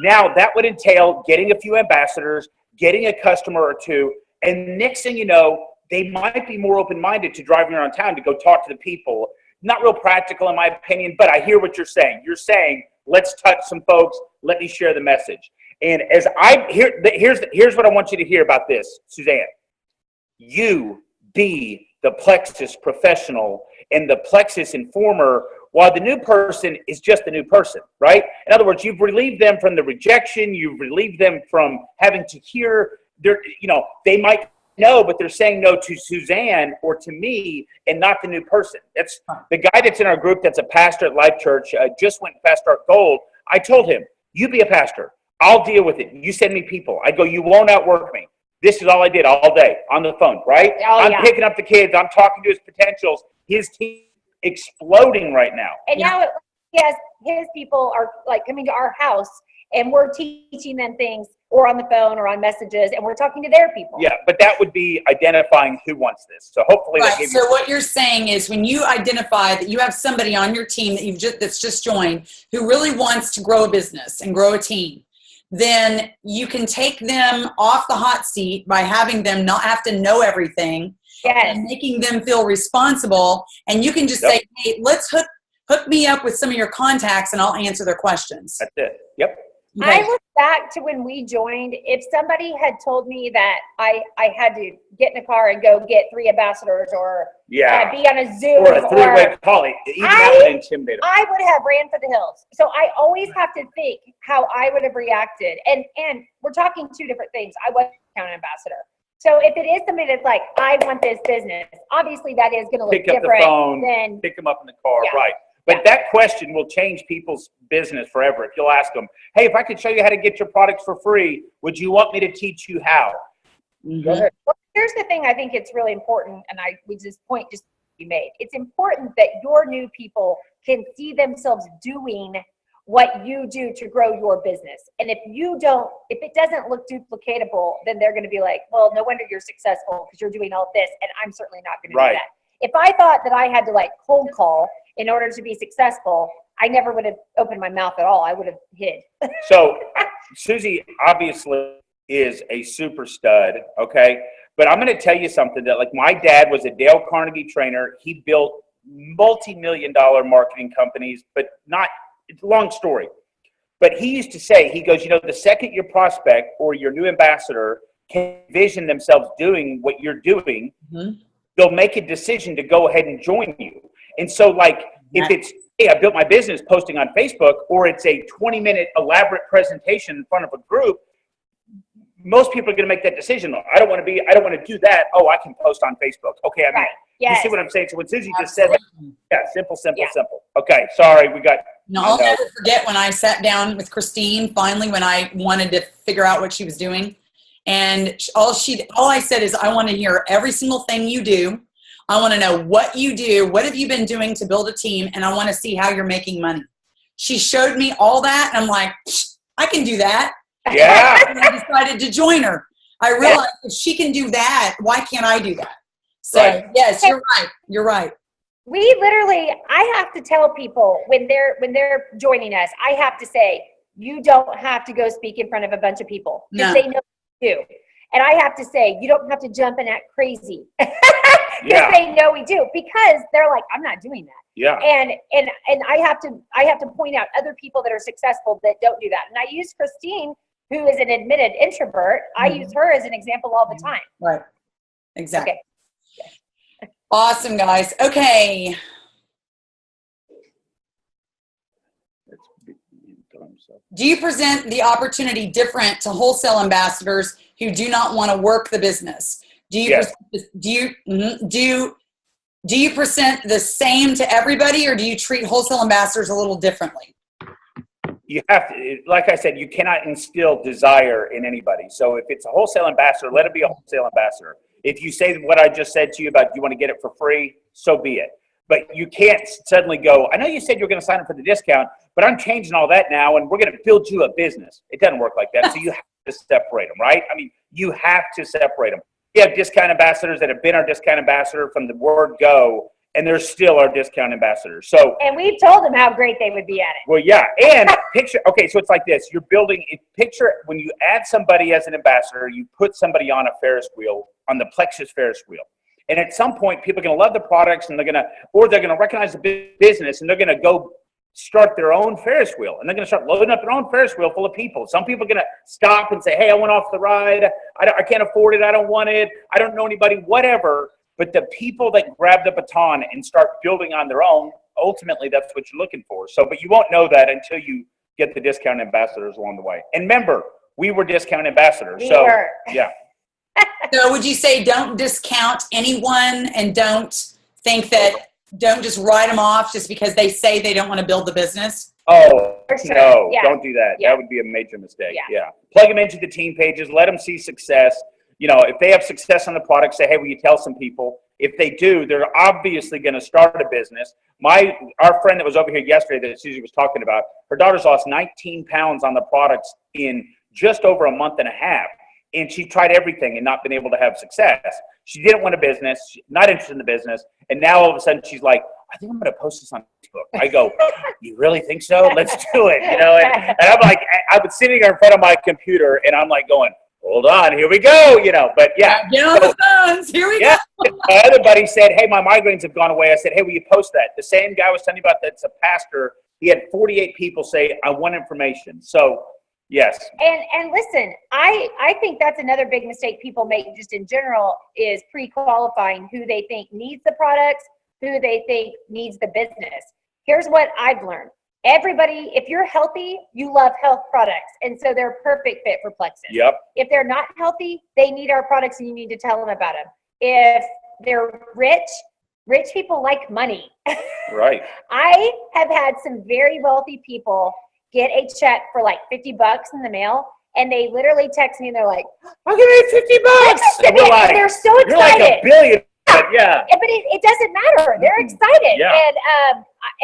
Now, that would entail getting a few ambassadors, getting a customer or two, and next thing you know, they might be more open-minded to driving around town to go talk to the people. Not real practical in my opinion, but I hear what you're saying. You're saying, let's touch some folks, let me share the message. And as here's what I want you to hear about this, Suzanne. You be the Plexus professional and the Plexus informer, while the new person is just the new person, right? In other words, you've relieved them from the rejection, you've relieved them from having to hear they might know, but they're saying no to Suzanne or to me and not the new person. That's the guy that's in our group that's a pastor at Life Church, just went Fast Start Gold. I told him, you be a pastor. I'll deal with it. You send me people. I go, you won't outwork me. This is all I did all day on the phone, right? I'm picking up the kids. I'm talking to his potentials. His team exploding right now. And now his people are like coming to our house and we're teaching them things or on the phone or on messages and we're talking to their people. Yeah, but that would be identifying who wants this. So hopefully that gives you. So what you're saying is when you identify that you have somebody on your team that's just joined who really wants to grow a business and grow a team, then you can take them off the hot seat by having them not have to know everything and making them feel responsible. And you can just say, hey, let's hook me up with some of your contacts and I'll answer their questions. That's it. Yep. Okay. I look back to when we joined, if somebody had told me that I had to get in a car and go get 3 ambassadors or be on a Zoom or a 3-way call, even that would intimidate them. I would have ran for the hills. So I always have to think how I would have reacted. And we're talking 2 different things. I was a account ambassador. So if it is somebody that's like, I want this business, obviously that is going to look different. Pick up the phone, pick them up in the car, right. But that question will change people's business forever. If you'll ask them, hey, if I could show you how to get your products for free, would you want me to teach you how? Go ahead. Well, here's the thing I think it's really important, and this point just be made. It's important that your new people can see themselves doing what you do to grow your business. And if it doesn't look duplicatable, then they're going to be like, well, no wonder you're successful because you're doing all this, and I'm certainly not going to do that. If I thought that I had to like cold call in order to be successful, I never would have opened my mouth at all. I would have hid. So Susie obviously is a super stud, okay? But I'm going to tell you something that, like, my dad was a Dale Carnegie trainer. He built multi-million-dollar marketing companies, but it's a long story. But he used to say, he goes, the second your prospect or your new ambassador can envision themselves doing what you're doing, they'll make a decision to go ahead and join you. And so, like, if it's, hey, I built my business posting on Facebook, or it's a 20-minute elaborate presentation in front of a group, most people are going to make that decision. I don't want to do that. Oh, I can post on Facebook. Okay, I'm in. You see what I'm saying? So when Susie just said that, simple. Okay, sorry, we got. No, I'll never forget when I sat down with Christine finally when I wanted to figure out what she was doing. And all I said is, I want to hear every single thing you do. I want to know what you do. What have you been doing to build a team? And I want to see how you're making money. She showed me all that. And I'm like, I can do that. Yeah. And I decided to join her. I realized if she can do that, why can't I do that? So yes, you're right. You're right. I have to tell people when they're joining us, I have to say, you don't have to go speak in front of a bunch of people. Because they know you do. And I have to say, you don't have to jump and act crazy. Because they know we do. Because they're like, I'm not doing that. Yeah. And I have to point out other people that are successful that don't do that. And I use Christine, who is an admitted introvert. I use her as an example all the time. Right. Exactly. Okay. Awesome, guys. Okay. Do you present the opportunity different to wholesale ambassadors who do not want to work the business? Do you present the same to everybody, or do you treat wholesale ambassadors a little differently? You have to, like I said, you cannot instill desire in anybody. So if it's a wholesale ambassador, let it be a wholesale ambassador. If you say what I just said to you about you want to get it for free, so be it. But you can't suddenly go, I know you said you were going to sign up for the discount, but I'm changing all that now, and we're going to build you a business. It doesn't work like that. So you have to separate them, right? I mean, you have to separate them. We have discount ambassadors that have been our discount ambassador from the word go, and they're still our discount ambassadors. And we've told them how great they would be at it. Well, yeah. And picture, okay, so it's like this. You're building a picture. When you add somebody as an ambassador, you put somebody on a Ferris wheel, on the Plexus Ferris wheel. And at some point, people are going to love the products, and they're going to recognize the business, and they're going to go start their own Ferris wheel, and they're going to start loading up their own Ferris wheel full of people. Some people are going to stop and say, hey, I went off the ride. I can't afford it. I don't want it. I don't know anybody, whatever. But the people that grab the baton and start building on their own, ultimately, that's what you're looking for. So, but you won't know that until you get the discount ambassadors along the way. And remember, we were discount ambassadors. We were. Yeah. So would you say don't discount anyone, and don't just write them off just because they say they don't want to build the business? Oh, no, don't do that. That would be a major mistake. Yeah. Plug them into the team pages. Let them see success. If they have success on the product, say, hey, will you tell some people? If they do, they're obviously going to start a business. Our friend that was over here yesterday that Susie was talking about, her daughter's lost 19 pounds on the products in just over a month and a half. And she tried everything and not been able to have success. She didn't want a business, not interested in the business. And now all of a sudden she's like, I think I'm going to post this on Facebook. I go, you really think so? Let's do it. And I'm like, I was sitting there in front of my computer, and I'm like going, hold on, here we go, but yeah. Get on the phones, here we go. My other buddy said, hey, my migraines have gone away. I said, hey, will you post that? The same guy I was telling you about that's a pastor, he had 48 people say, I want information. So, Yes. And listen, I think that's another big mistake people make just in general is pre-qualifying who they think needs the products, who they think needs the business. Here's what I've learned. Everybody, if you're healthy, you love health products. And so they're a perfect fit for Plexus. Yep. If they're not healthy, they need our products and you need to tell them about them. If they're rich people like money. Right. I have had some very wealthy people get a check for like $50 in the mail, and they literally text me and they're like, "I'll give you $50." And they're so excited. You're like a billion. Yeah. But it doesn't matter. They're excited. Yeah.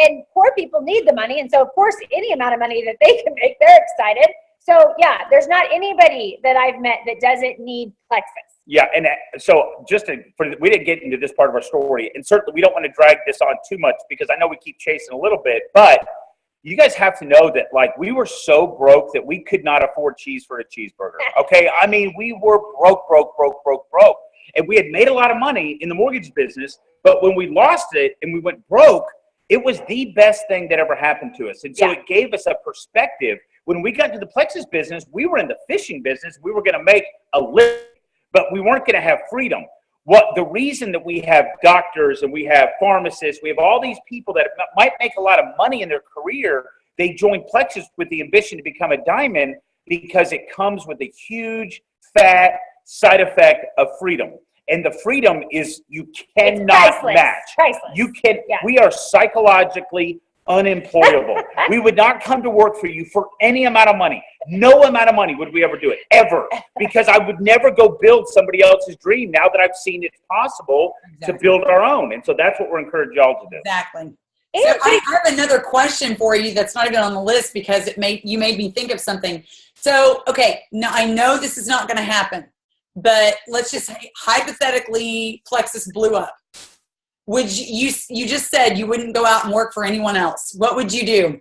And poor people need the money. And so, of course, any amount of money that they can make, they're excited. So, yeah, there's not anybody that I've met that doesn't need Plexus. Yeah, and so we didn't get into this part of our story, and certainly we don't want to drag this on too much because I know we keep chasing a little bit, but you guys have to know that, like, we were so broke that we could not afford cheese for a cheeseburger, okay? I mean, we were broke. And we had made a lot of money in the mortgage business, but when we lost it and we went broke, it was the best thing that ever happened to us. And so it gave us a perspective. When we got to the Plexus business, we were in the fishing business. We were going to make a living, but we weren't going to have freedom. The reason that we have doctors and we have pharmacists, we have all these people that might make a lot of money in their career, they join Plexus with the ambition to become a diamond because it comes with a huge, fat side effect of freedom. And the freedom is you cannot match. Priceless. We are psychologically unemployable. We would not come to work for you for any amount of money. No amount of money would we ever do it, ever. Because I would never go build somebody else's dream now that I've seen it's possible to build our own. And so that's what we're encouraging y'all to do. Exactly. So I have another question for you that's not even on the list because you made me think of something. So, okay, now I know this is not going to happen, but let's just hypothetically Plexus blew up. Would you just said you wouldn't go out and work for anyone else. What would you do?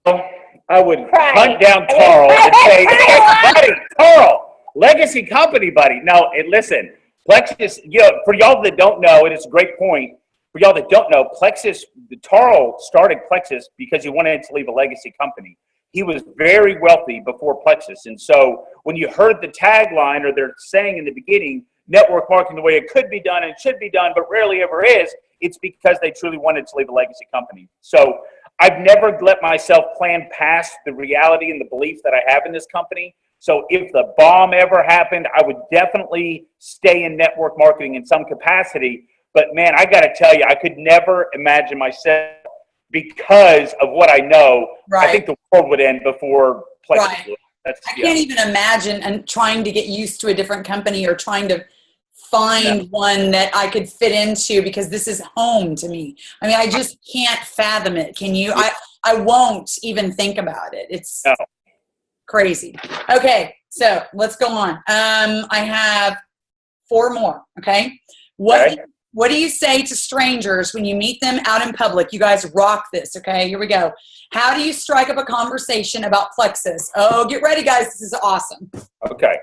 I would hunt down Carl and say, "Hey, buddy, Carl, legacy company, buddy." No, and listen, Plexus, for y'all that don't know, and it's a great point, for y'all that don't know, Plexus, Carl started Plexus because he wanted to leave a legacy company. He was very wealthy before Plexus. And so when you heard the tagline or they're saying in the beginning, network marketing the way it could be done and should be done, but rarely ever is, it's because they truly wanted to leave a legacy company. So I've never let myself plan past the reality and the belief that I have in this company. So if the bomb ever happened, I would definitely stay in network marketing in some capacity. But man, I got to tell you, I could never imagine myself because of what I know. I think the world would end before Plexus. I can't even imagine and trying to get used to a different company or trying to find one that I could fit into because this is home to me. I mean, I just can't fathom it. Can you? I won't even think about it. It's crazy. Okay, so let's go on. I have 4 more, okay? What do you say to strangers when you meet them out in public? You guys rock this, okay? Here we go. How do you strike up a conversation about Plexus? Oh, get ready, guys. This is awesome. Okay.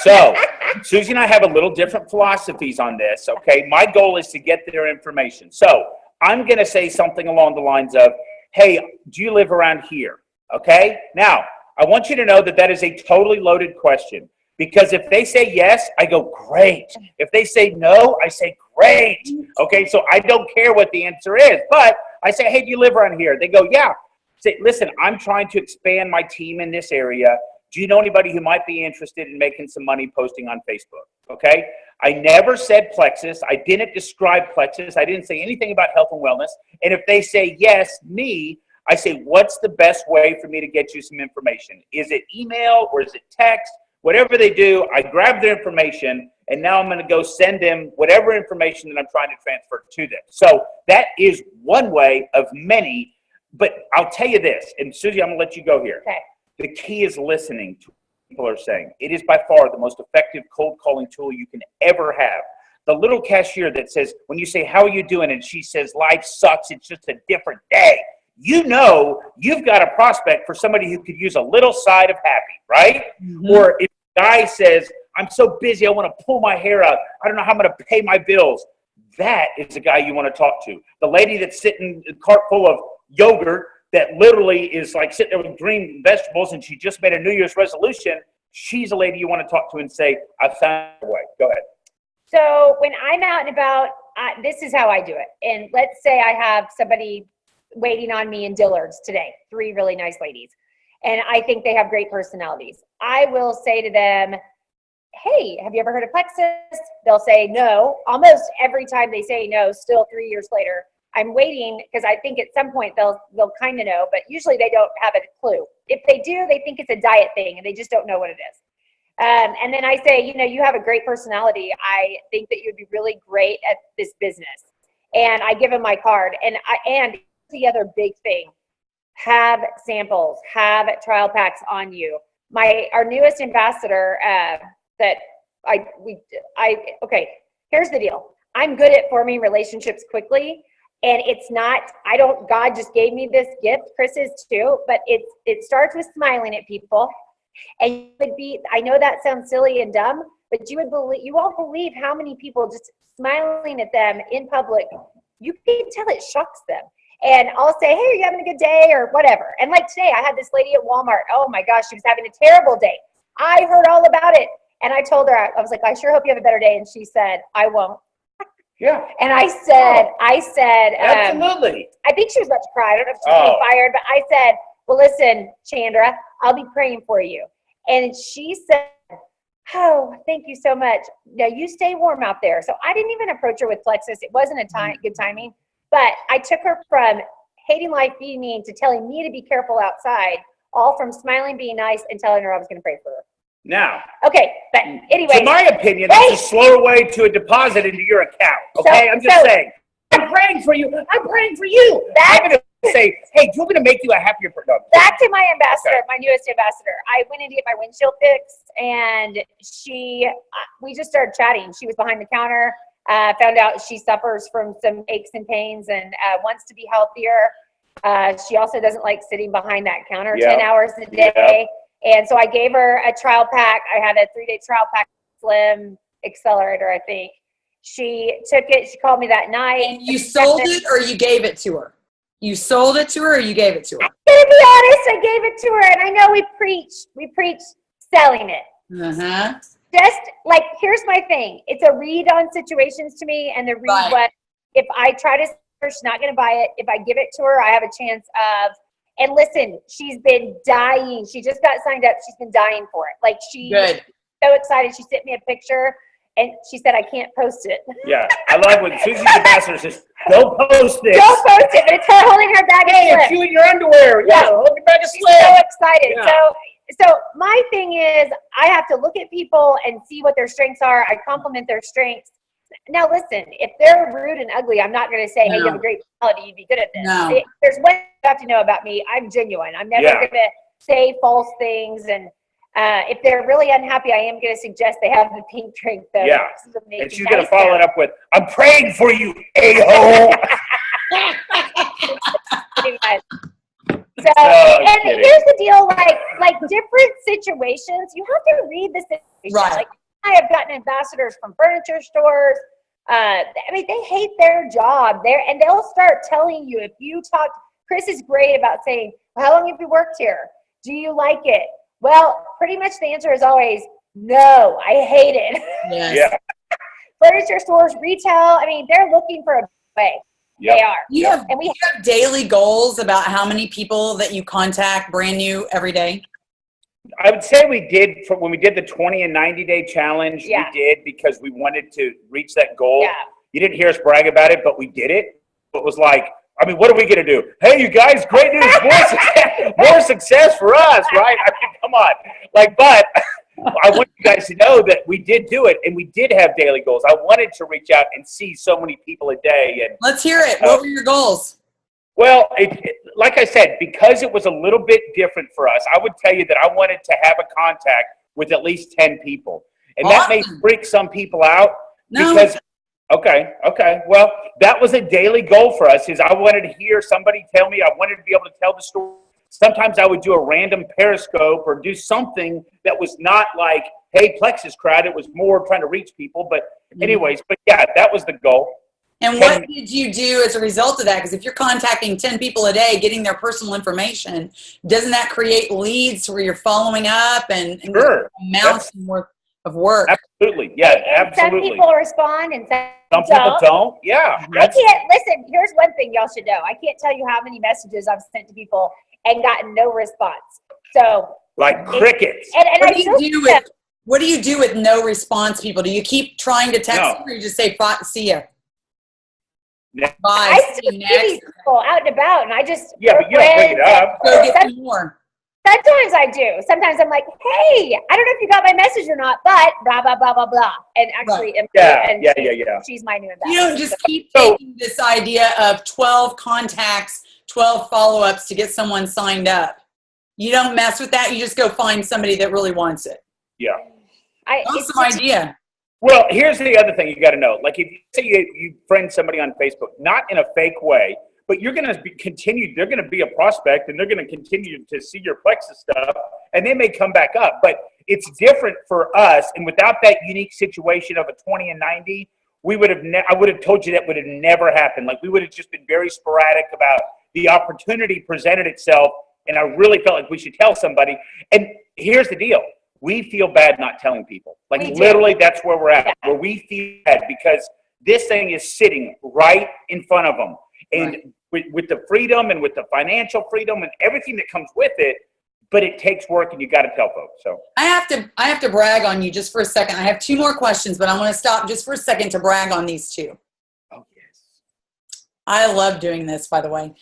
So, Susie and I have a little different philosophies on this, okay? My goal is to get their information. So, I'm going to say something along the lines of, "Hey, do you live around here?" Okay? Now, I want you to know that is a totally loaded question. Because if they say yes, I go, "Great." If they say no, I say, "Great." Okay, so I don't care what the answer is. But I say, "Hey, do you live around here?" They go, "Yeah." Say, "Listen, I'm trying to expand my team in this area. Do you know anybody who might be interested in making some money posting on Facebook?" Okay? I never said Plexus. I didn't describe Plexus. I didn't say anything about health and wellness. And if they say yes, I say, "What's the best way for me to get you some information? Is it email or is it text?" Whatever they do, I grab their information, and now I'm going to go send them whatever information that I'm trying to transfer to them. So that is one way of many, but I'll tell you this, and Susie, I'm going to let you go here. Okay. The key is listening to what people are saying. It is by far the most effective cold calling tool you can ever have. The little cashier that says, when you say, "How are you doing?" and she says, "Life sucks, it's just a different day." You know you've got a prospect for somebody who could use a little side of happy, right? Mm-hmm. Or if a guy says, "I'm so busy, I want to pull my hair out. I don't know how I'm going to pay my bills." That is the guy you want to talk to. The lady that's sitting in a cart full of yogurt that literally is like sitting there with green vegetables and she just made a New Year's resolution, she's a lady you want to talk to and say, I found a way. Go ahead. So when I'm out and about, this is how I do it. And let's say I have somebody waiting on me in Dillard's today, 3 really nice ladies. And I think they have great personalities. I will say to them, hey, have you ever heard of Plexus? They'll say no. Almost every time they say no, still 3 years later, I'm waiting because I think at some point they'll kind of know, but usually they don't have a clue. If they do, they think it's a diet thing and they just don't know what it is. And then I say, you have a great personality. I think that you'd be really great at this business. And I give them my card. And the other big thing, have samples, have trial packs on you. Our newest ambassador okay, here's the deal. I'm good at forming relationships quickly. And it's not, God just gave me this gift, Chris is too, but it starts with smiling at people. And you would I know that sounds silly and dumb, but you won't believe how many people just smiling at them in public, you can tell it shocks them. And I'll say, hey, are you having a good day or whatever? And like today, I had this lady at Walmart. Oh my gosh, she was having a terrible day. I heard all about it. And I told her, I was like, I sure hope you have a better day. And she said, I won't. Yeah. And I said, absolutely. I think she was about to cry. I don't know if she's getting fired, but I said, well, listen, Chandra, I'll be praying for you. And she said, oh, thank you so much. Now you stay warm out there. So I didn't even approach her with Plexus. It wasn't good timing, but I took her from hating life, being mean, to telling me to be careful outside, all from smiling, being nice, and telling her I was going to pray for her. Now, okay, but anyway, in my opinion, that's a slower way to a deposit into your account. Okay, I'm just saying. I'm praying for you. I'm praying for you. I'm going to say, hey, do you want me to make you a happier person? Back to my ambassador, my newest ambassador. I went in to get my windshield fixed, and we just started chatting. She was behind the counter. Found out she suffers from some aches and pains and wants to be healthier. She also doesn't like sitting behind that counter 10 hours a day. Yep. And so I gave her a trial pack. I had a 3-day trial pack, Slim Accelerator, I think. She took it. She called me that night. And you sold it or you gave it to her? You sold it to her or you gave it to her? I'm going to be honest, I gave it to her. And I know we preach selling it. Uh-huh. Just like, here's my thing. It's a read on situations to me, and the read what, if I try to, she's not going to buy it. If I give it to her, I have a chance of, and listen, she's been dying. She just got signed up. She's been dying for it. Like she's so excited. She sent me a picture and she said, I can't post it. Yeah. I love when Susie's ambassador says, don't post this. Don't post it, but it's her holding her bag of Slip. It's you in your underwear. Yeah. Holding your bag of Slip. So excited. Yeah. So my thing is I have to look at people and see what their strengths are. I compliment their strengths. Now, listen, if they're rude and ugly, I'm not going to say, hey, you have a great personality, you'd be good at this. No. There's one thing you have to know about me. I'm genuine. I'm never going to say false things. And if they're really unhappy, I am going to suggest they have the pink drink, though. Yeah. And she's going to follow it up with, I'm praying for you, a-hole. And here's the deal, like different situations, you have to read the situation. Right. Like, I have gotten ambassadors from furniture stores. I mean, they hate their job there, and they'll start telling you if you talk. Chris is great about saying, how long have you worked here? Do you like it? Well, pretty much the answer is always, no, I hate it. Yes. Yeah. Furniture stores, retail, I mean, they're looking for a way. Yep. They are. You have daily goals about how many people that you contact brand new every day? I would say we did when we did the 20 and 90 day challenge. We did because we wanted to reach that goal. Yeah. You didn't hear us brag about it, but we did it. It was like, I mean, what are we going to do? Hey, you guys, great news, more success for us, right? I mean, come on. But I want you guys to know that we did do it, and we did have daily goals. I wanted to reach out and see so many people a day. And let's hear it. What were your goals? Well, like I said, because it was a little bit different for us, I would tell you that I wanted to have a contact with at least 10 people. And that may freak some people out because, okay. Well, that was a daily goal for us is I wanted to hear somebody tell me, I wanted to be able to tell the story. Sometimes I would do a random Periscope or do something that was not like, hey, Plexus crowd. It was more trying to reach people. But anyways, that was the goal. And what did you do as a result of that? Because if you're contacting 10 people a day, getting their personal information, doesn't that create leads where you're following up and Sure. amounts worth of work? Absolutely. Yeah, and absolutely. some people respond and some people don't. Yeah. I can't, listen, here's one thing y'all should know. I can't tell you how many messages I've sent to people and gotten no response. So. Like crickets. What do you do with no response people? Do you keep trying to text them, or you just say, see ya? Bye. I still see these people out and about, and I just but you don't pick it up. Go get some more. Sometimes I do. Sometimes I'm like, hey, I don't know if you got my message or not, but blah blah blah blah blah. And actually, she's my new ambassador. You don't just keep taking this idea of 12 contacts, 12 follow-ups to get someone signed up. You don't mess with that. You just go find somebody that really wants it. Yeah. Awesome idea. Well, here's the other thing you got to know. Like, if you say you friend somebody on Facebook, not in a fake way, but you're going to continue. They're going to be a prospect, and they're going to continue to see your Plexus stuff, and they may come back up. But it's different for us, and without that unique situation of a 20 and 90, we would have. I would have told you that would have never happened. Like, we would have just been very sporadic about the opportunity presented itself, and I really felt like we should tell somebody. And here's the deal. We feel bad not telling people. Like, literally, that's where we're at, where we feel bad because this thing is sitting right in front of them. And with the freedom and with the financial freedom and everything that comes with it, but it takes work, and you got to tell folks. So I have to brag on you just for a second. I have two more questions, but I want to stop just for a second to brag on these two. Oh, yes. I love doing this, by the way.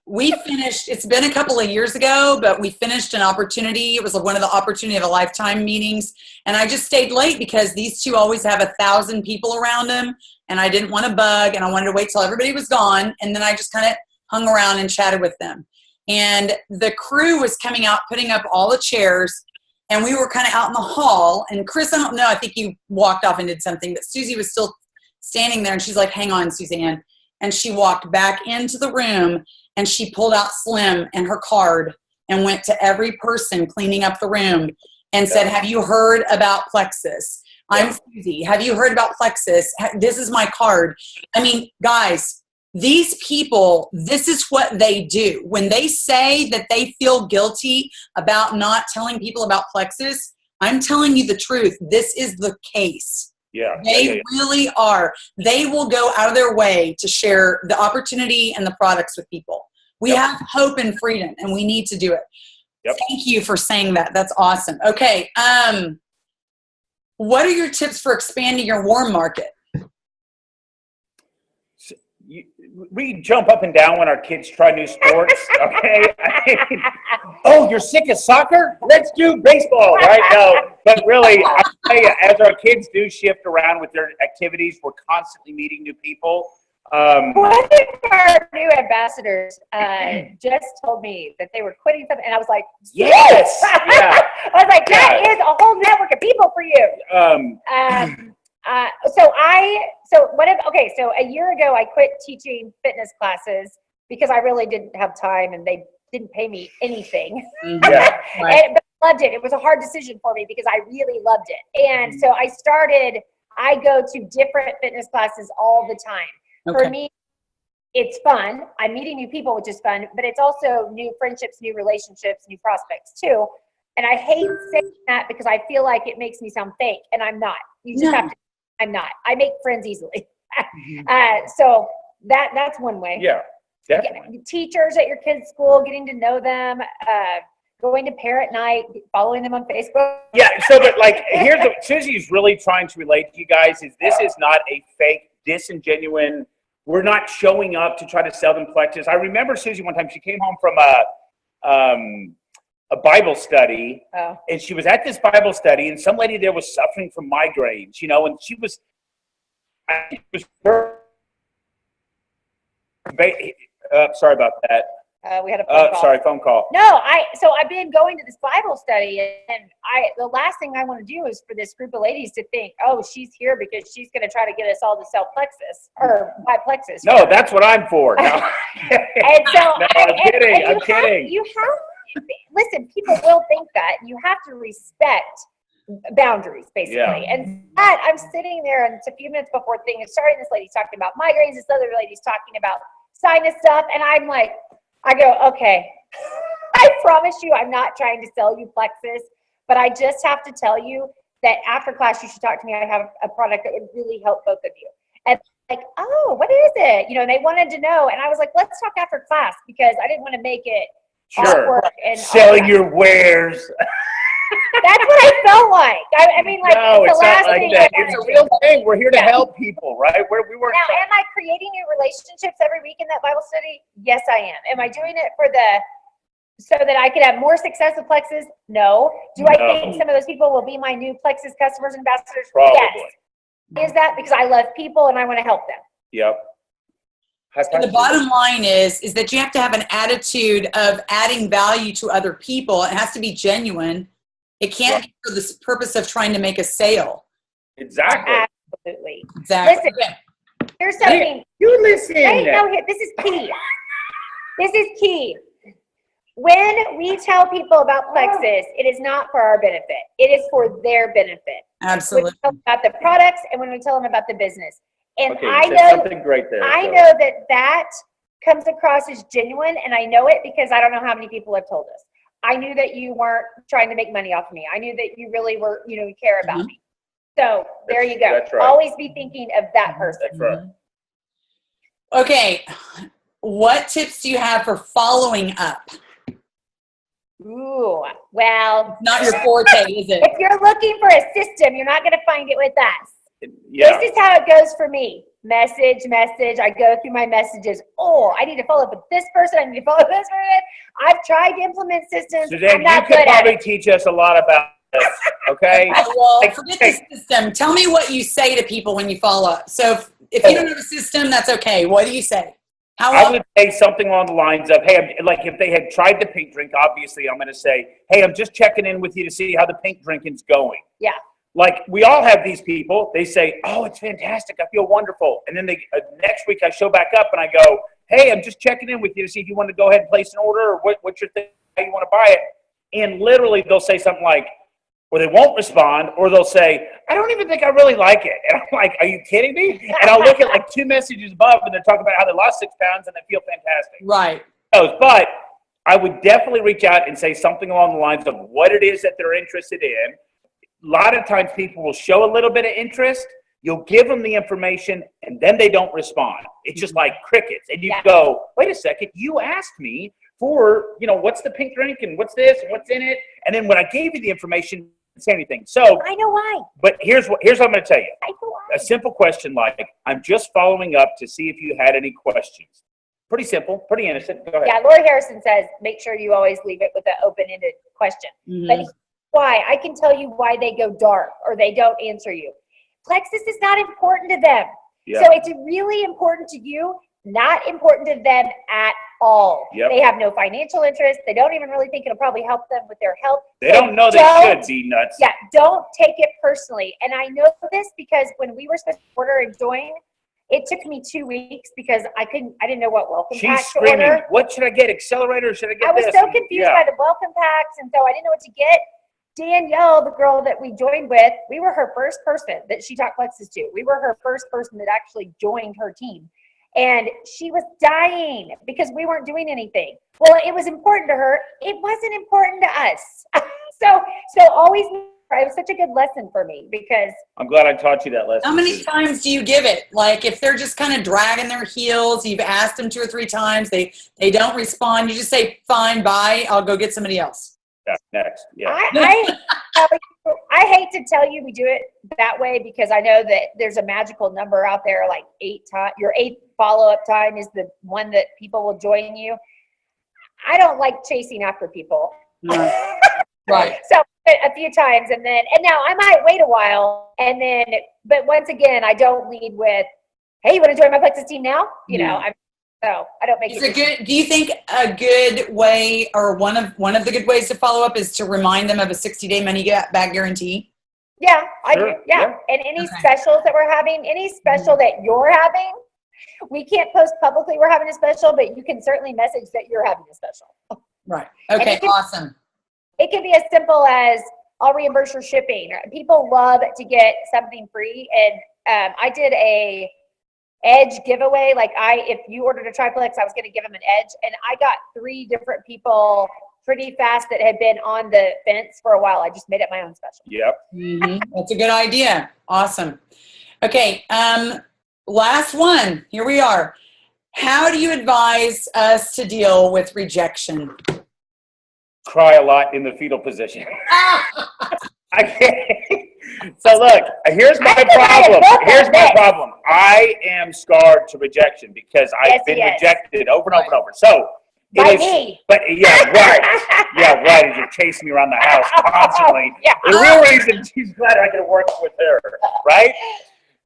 We finished, it's been a couple of years ago, but we finished an opportunity. It was one of the opportunity of a lifetime meetings. And I just stayed late because these two always have 1,000 people around them. And I didn't want to bug, and I wanted to wait till everybody was gone. And then I just kind of hung around and chatted with them. And the crew was coming out, putting up all the chairs. And we were kind of out in the hall. And Chris, I don't know, I think you walked off and did something. But Susie was still standing there. And she's like, hang on, Suzanne. And she walked back into the room, and she pulled out Slim and her card and went to every person cleaning up the room and said, have you heard about Plexus? I'm Susie. Have you heard about Plexus? This is my card. I mean, guys, these people, this is what they do. When they say that they feel guilty about not telling people about Plexus, I'm telling you the truth. This is the case. They really are. They will go out of their way to share the opportunity and the products with people. We have hope and freedom, and we need to do it. Thank you for saying that. That's awesome. Okay. What are your tips for expanding your warm market? We jump up and down when our kids try new sports. Okay. Oh, you're sick of soccer? Let's do baseball, right? No, but really, I tell you, as our kids do shift around with their activities, we're constantly meeting new people. One of our new ambassadors just told me that they were quitting something, and I was like, yes! I was like, that is a whole network of people for you. So a year ago, I quit teaching fitness classes because I really didn't have time, and they didn't pay me anything. But I loved it. It was a hard decision for me because I really loved it. And so I go to different fitness classes all the time. Okay. For me, it's fun. I'm meeting new people, which is fun, but it's also new friendships, new relationships, new prospects too. And I hate saying that because I feel like it makes me sound fake, and I'm not. You just have to. I'm not. I make friends easily. So that's one way. Yeah, definitely. Teachers at your kids' school, getting to know them, going to parent night, following them on Facebook. Yeah. So, but like, here's what Susie's really trying to relate to you guys is this is not a fake, disingenuine. We're not showing up to try to sell them Plexus. I remember Susie one time, she came home from a Bible study, and she was at this Bible study, and some lady there was suffering from migraines, and she was, sorry about that. We had a phone call. Sorry, phone call. No, so I've been going to this Bible study, and the last thing I want to do is for this group of ladies to think, oh, she's here because she's going to try to get us all to sell Plexus or buy Plexus. No, that's what I'm for. No. And so I'm kidding. You have listen, people will think that. You have to respect boundaries, basically. And that, I'm sitting there, and it's a few minutes before thing is starting. This lady's talking about migraines. This other lady's talking about sinus stuff. And I'm like, I go, okay, I promise you I'm not trying to sell you Plexus, but I just have to tell you that after class, you should talk to me. I have a product that would really help both of you. And like, oh, what is it? You know, and they wanted to know. And I was like, let's talk after class, because I didn't want to make it awkward. And selling your wares. That's what I felt like. I mean, like, no, it's the last not like thing. that. It's a real thing. We're here to help people, right? We weren't. Now, am I creating new relationships every week in that Bible study? Yes, I am. Am I doing it so that I could have more success with Plexus? No. Do I think some of those people will be my new Plexus customers, ambassadors? Probably. Yes. Is that because I love people and I want to help them? Yep. So the bottom line is that you have to have an attitude of adding value to other people. It has to be genuine. It can't be for the purpose of trying to make a sale. Exactly. Absolutely. Exactly. Listen, here's something. You listen. This is key. This is key. When we tell people about Plexus, it is not for our benefit. It is for their benefit. Absolutely. When we tell them about the products and when we tell them about the business. And Okay, I know something great there. I know that comes across as genuine, and I know it because I don't know how many people have told us. I knew that you weren't trying to make money off of me. I knew that you really were, you care about me. So there you go. That's right. Always be thinking of that person. That's right. Okay. What tips do you have for following up? Ooh, well. Not your forte, is it? If you're looking for a system, you're not going to find it with us. Yeah. This is how it goes for me. Message. I go through my messages. Oh, I need to follow up with this person. I need to follow up with this person. I've tried to implement systems. Suzanne, you could probably teach us a lot about this, okay? Well, forget the system. Tell me what you say to people when you follow up. So if you don't have a system, that's okay. What do you say? I would say something along the lines of, hey, like if they had tried the pink drink, obviously I'm going to say, hey, I'm just checking in with you to see how the pink drinking's going. Yeah. Like we all have these people, they say, oh, it's fantastic. I feel wonderful. And then next week I show back up and I go, hey, I'm just checking in with you to see if you want to go ahead and place an order or what's your thing, how you want to buy it. And literally they'll say something like, or they won't respond, or they'll say, I don't even think I really like it. And I'm like, are you kidding me? And I'll look at like 2 messages above and they're talking about how they lost 6 pounds and they feel fantastic. Right. But I would definitely reach out and say something along the lines of what it is that they're interested in. A lot of times people will show a little bit of interest. You'll give them the information and then they don't respond. It's just like crickets. And you go, wait a second, you asked me for, what's the pink drink and what's this and what's in it? And then when I gave you the information, you didn't say anything. So I know why. But here's what I'm going to tell you. I know why. A simple question like, I'm just following up to see if you had any questions. Pretty simple, pretty innocent. Go ahead. Yeah, Lori Harrison says, make sure you always leave it with an open-ended question. But why? I can tell you why they go dark or they don't answer you. Plexus is not important to them. Yeah. So it's really important to you, not important to them at all. Yep. They have no financial interest. They don't even really think it'll probably help them with their health. They don't know they should be nuts. Yeah, don't take it personally. And I know this because when we were supposed to order and join, it took me 2 weeks because I didn't know what welcome pack to order. She's screaming, what should I get? Accelerator or should I get this? I was so confused by the welcome packs, and so I didn't know what to get. Danielle, the girl that we joined with, we were her first person that she taught Plexus to. We were her first person that actually joined her team. And she was dying because we weren't doing anything. Well, it was important to her. It wasn't important to us. So always, it was such a good lesson for me because. I'm glad I taught you that lesson. How many times do you give it? Like if they're just kind of dragging their heels, you've asked them 2 or 3 times, they don't respond. You just say, fine, bye. I'll go get somebody else. Next. Yeah. I hate to tell you we do it that way because I know that there's a magical number out there like 8 times. Your 8th follow-up time is the one that people will join you. I don't like chasing after people. Right. So a few times and now I might wait a while but once again, I don't lead with, hey, you want to join my Plexus team now? I don't make it. Do you think a good way or one of the good ways to follow up is to remind them of a 60-day money back guarantee? Yeah, I do. Yeah. And any specials that we're having, any special that you're having, we can't post publicly we're having a special, but you can certainly message that you're having a special. Right. Okay, awesome. It can be as simple as I'll reimburse your shipping. People love to get something free. And I did a edge giveaway. Like if you ordered a triplex, I was going to give them an edge. And I got 3 different people pretty fast that had been on the fence for a while. I just made it my own special. Yep. Mm-hmm. That's a good idea. Awesome. Okay. Last one. Here we are. How do you advise us to deal with rejection? Cry a lot in the fetal position. I can't. So look, here's my problem. Here's my problem. I am scarred to rejection because I've been rejected over and over and over. So by me. But yeah, right. Yeah, right. And you're chasing me around the house constantly. Yeah. The real reason she's glad I can work with her, right?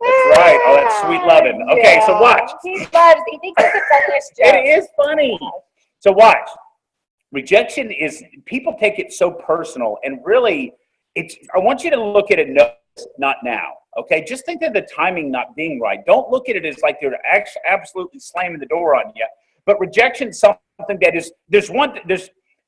That's right. Oh, that's sweet loving. Okay, so watch. He thinks it's a funniest joke. It is funny. So watch. Rejection is, people take it so personal, and really, I want you to look at it not now. Okay, just think of the timing not being right. Don't look at it as like they're absolutely slamming the door on you. But rejection is something that is, there's a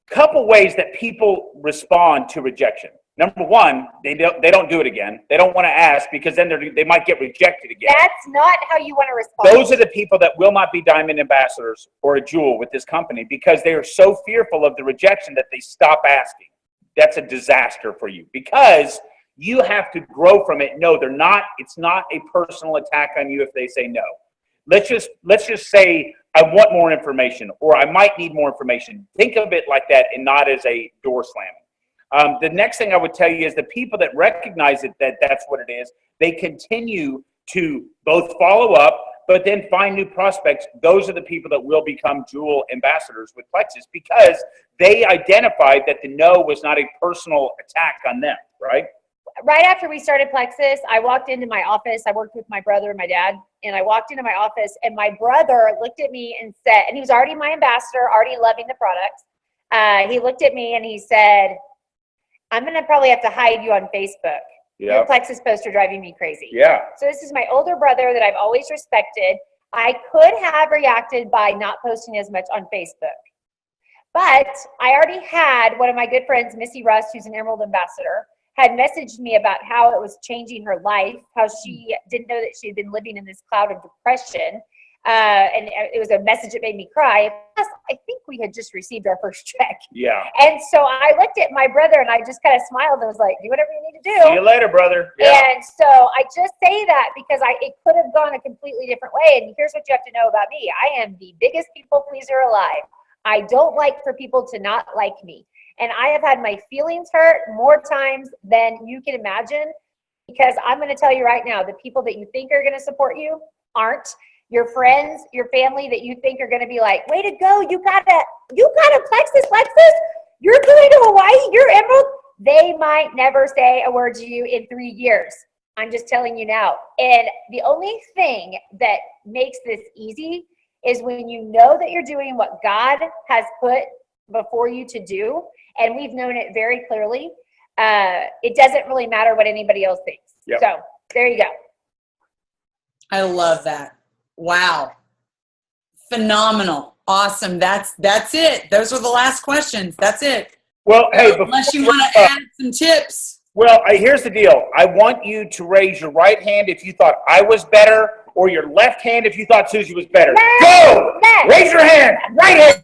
couple ways that people respond to rejection. Number one, they don't do it again. They don't want to ask because then they might get rejected again. That's not how you want to respond. Those are the people that will not be diamond ambassadors or a jewel with this company because they are so fearful of the rejection that they stop asking. That's a disaster for you because you have to grow from it. No, it's not a personal attack on you if they say no. Let's just say I want more information or I might need more information. Think of it like that and not as a door slamming. The next thing I would tell you is the people that recognize that's what it is, they continue to both follow up, but then find new prospects. Those are the people that will become jewel ambassadors with Plexus because they identified that the no was not a personal attack on them, right? Right after we started Plexus, I walked into my office. I worked with my brother and my dad, and I walked into my office, and my brother looked at me and said, and he was already my ambassador, already loving the products. He looked at me and he said, I'm going to probably have to hide you on Facebook. Yep. Your Plexus posts are driving me crazy. Yeah. So this is my older brother that I've always respected. I could have reacted by not posting as much on Facebook. But I already had one of my good friends, Missy Rust, who's an Emerald Ambassador, had messaged me about how it was changing her life, how she didn't know that she had been living in this cloud of depression. And it was a message that made me cry. Plus, I think we had just received our first check. Yeah. And so I looked at my brother and I just kind of smiled and was like, do whatever you need to do. See you later, brother. Yeah. And so I just say that because it could have gone a completely different way. And here's what you have to know about me. I am the biggest people pleaser alive. I don't like for people to not like me. And I have had my feelings hurt more times than you can imagine because I'm going to tell you right now, the people that you think are going to support you aren't. Your friends, your family that you think are going to be like, way to go, you got a Plexus, you're going to Hawaii, you're Emerald. They might never say a word to you in 3 years. I'm just telling you now. And the only thing that makes this easy is when you know that you're doing what God has put before you to do, and we've known it very clearly. It doesn't really matter what anybody else thinks. Yep. So there you go. I love that. Wow. Phenomenal. Awesome. That's it. Those were the last questions. That's it. Well, hey, unless you want to add some tips. Well, here's the deal. I want you to raise your right hand if you thought I was better, or your left hand if you thought Susie was better. Go! Raise your hand. Right hand.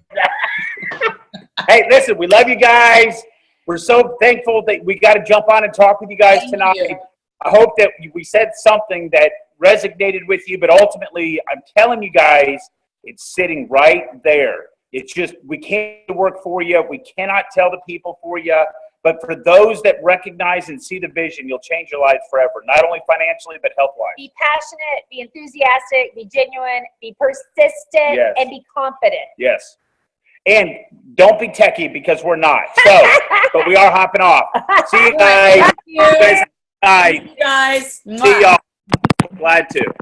Hey, listen, we love you guys. We're so thankful that we got to jump on and talk with you guys tonight. I hope that we said something that resonated with you, but ultimately, I'm telling you guys, it's sitting right there. It's just, we can't work for you. We cannot tell the people for you. But for those that recognize and see the vision, you'll change your life forever, not only financially, but health-wise. Be passionate, be enthusiastic, be genuine, be persistent, and be confident. Yes. And don't be techie because we're not. So, but we are hopping off. See you guys. Thank you. Bye. See you guys. See y'all. Glad to.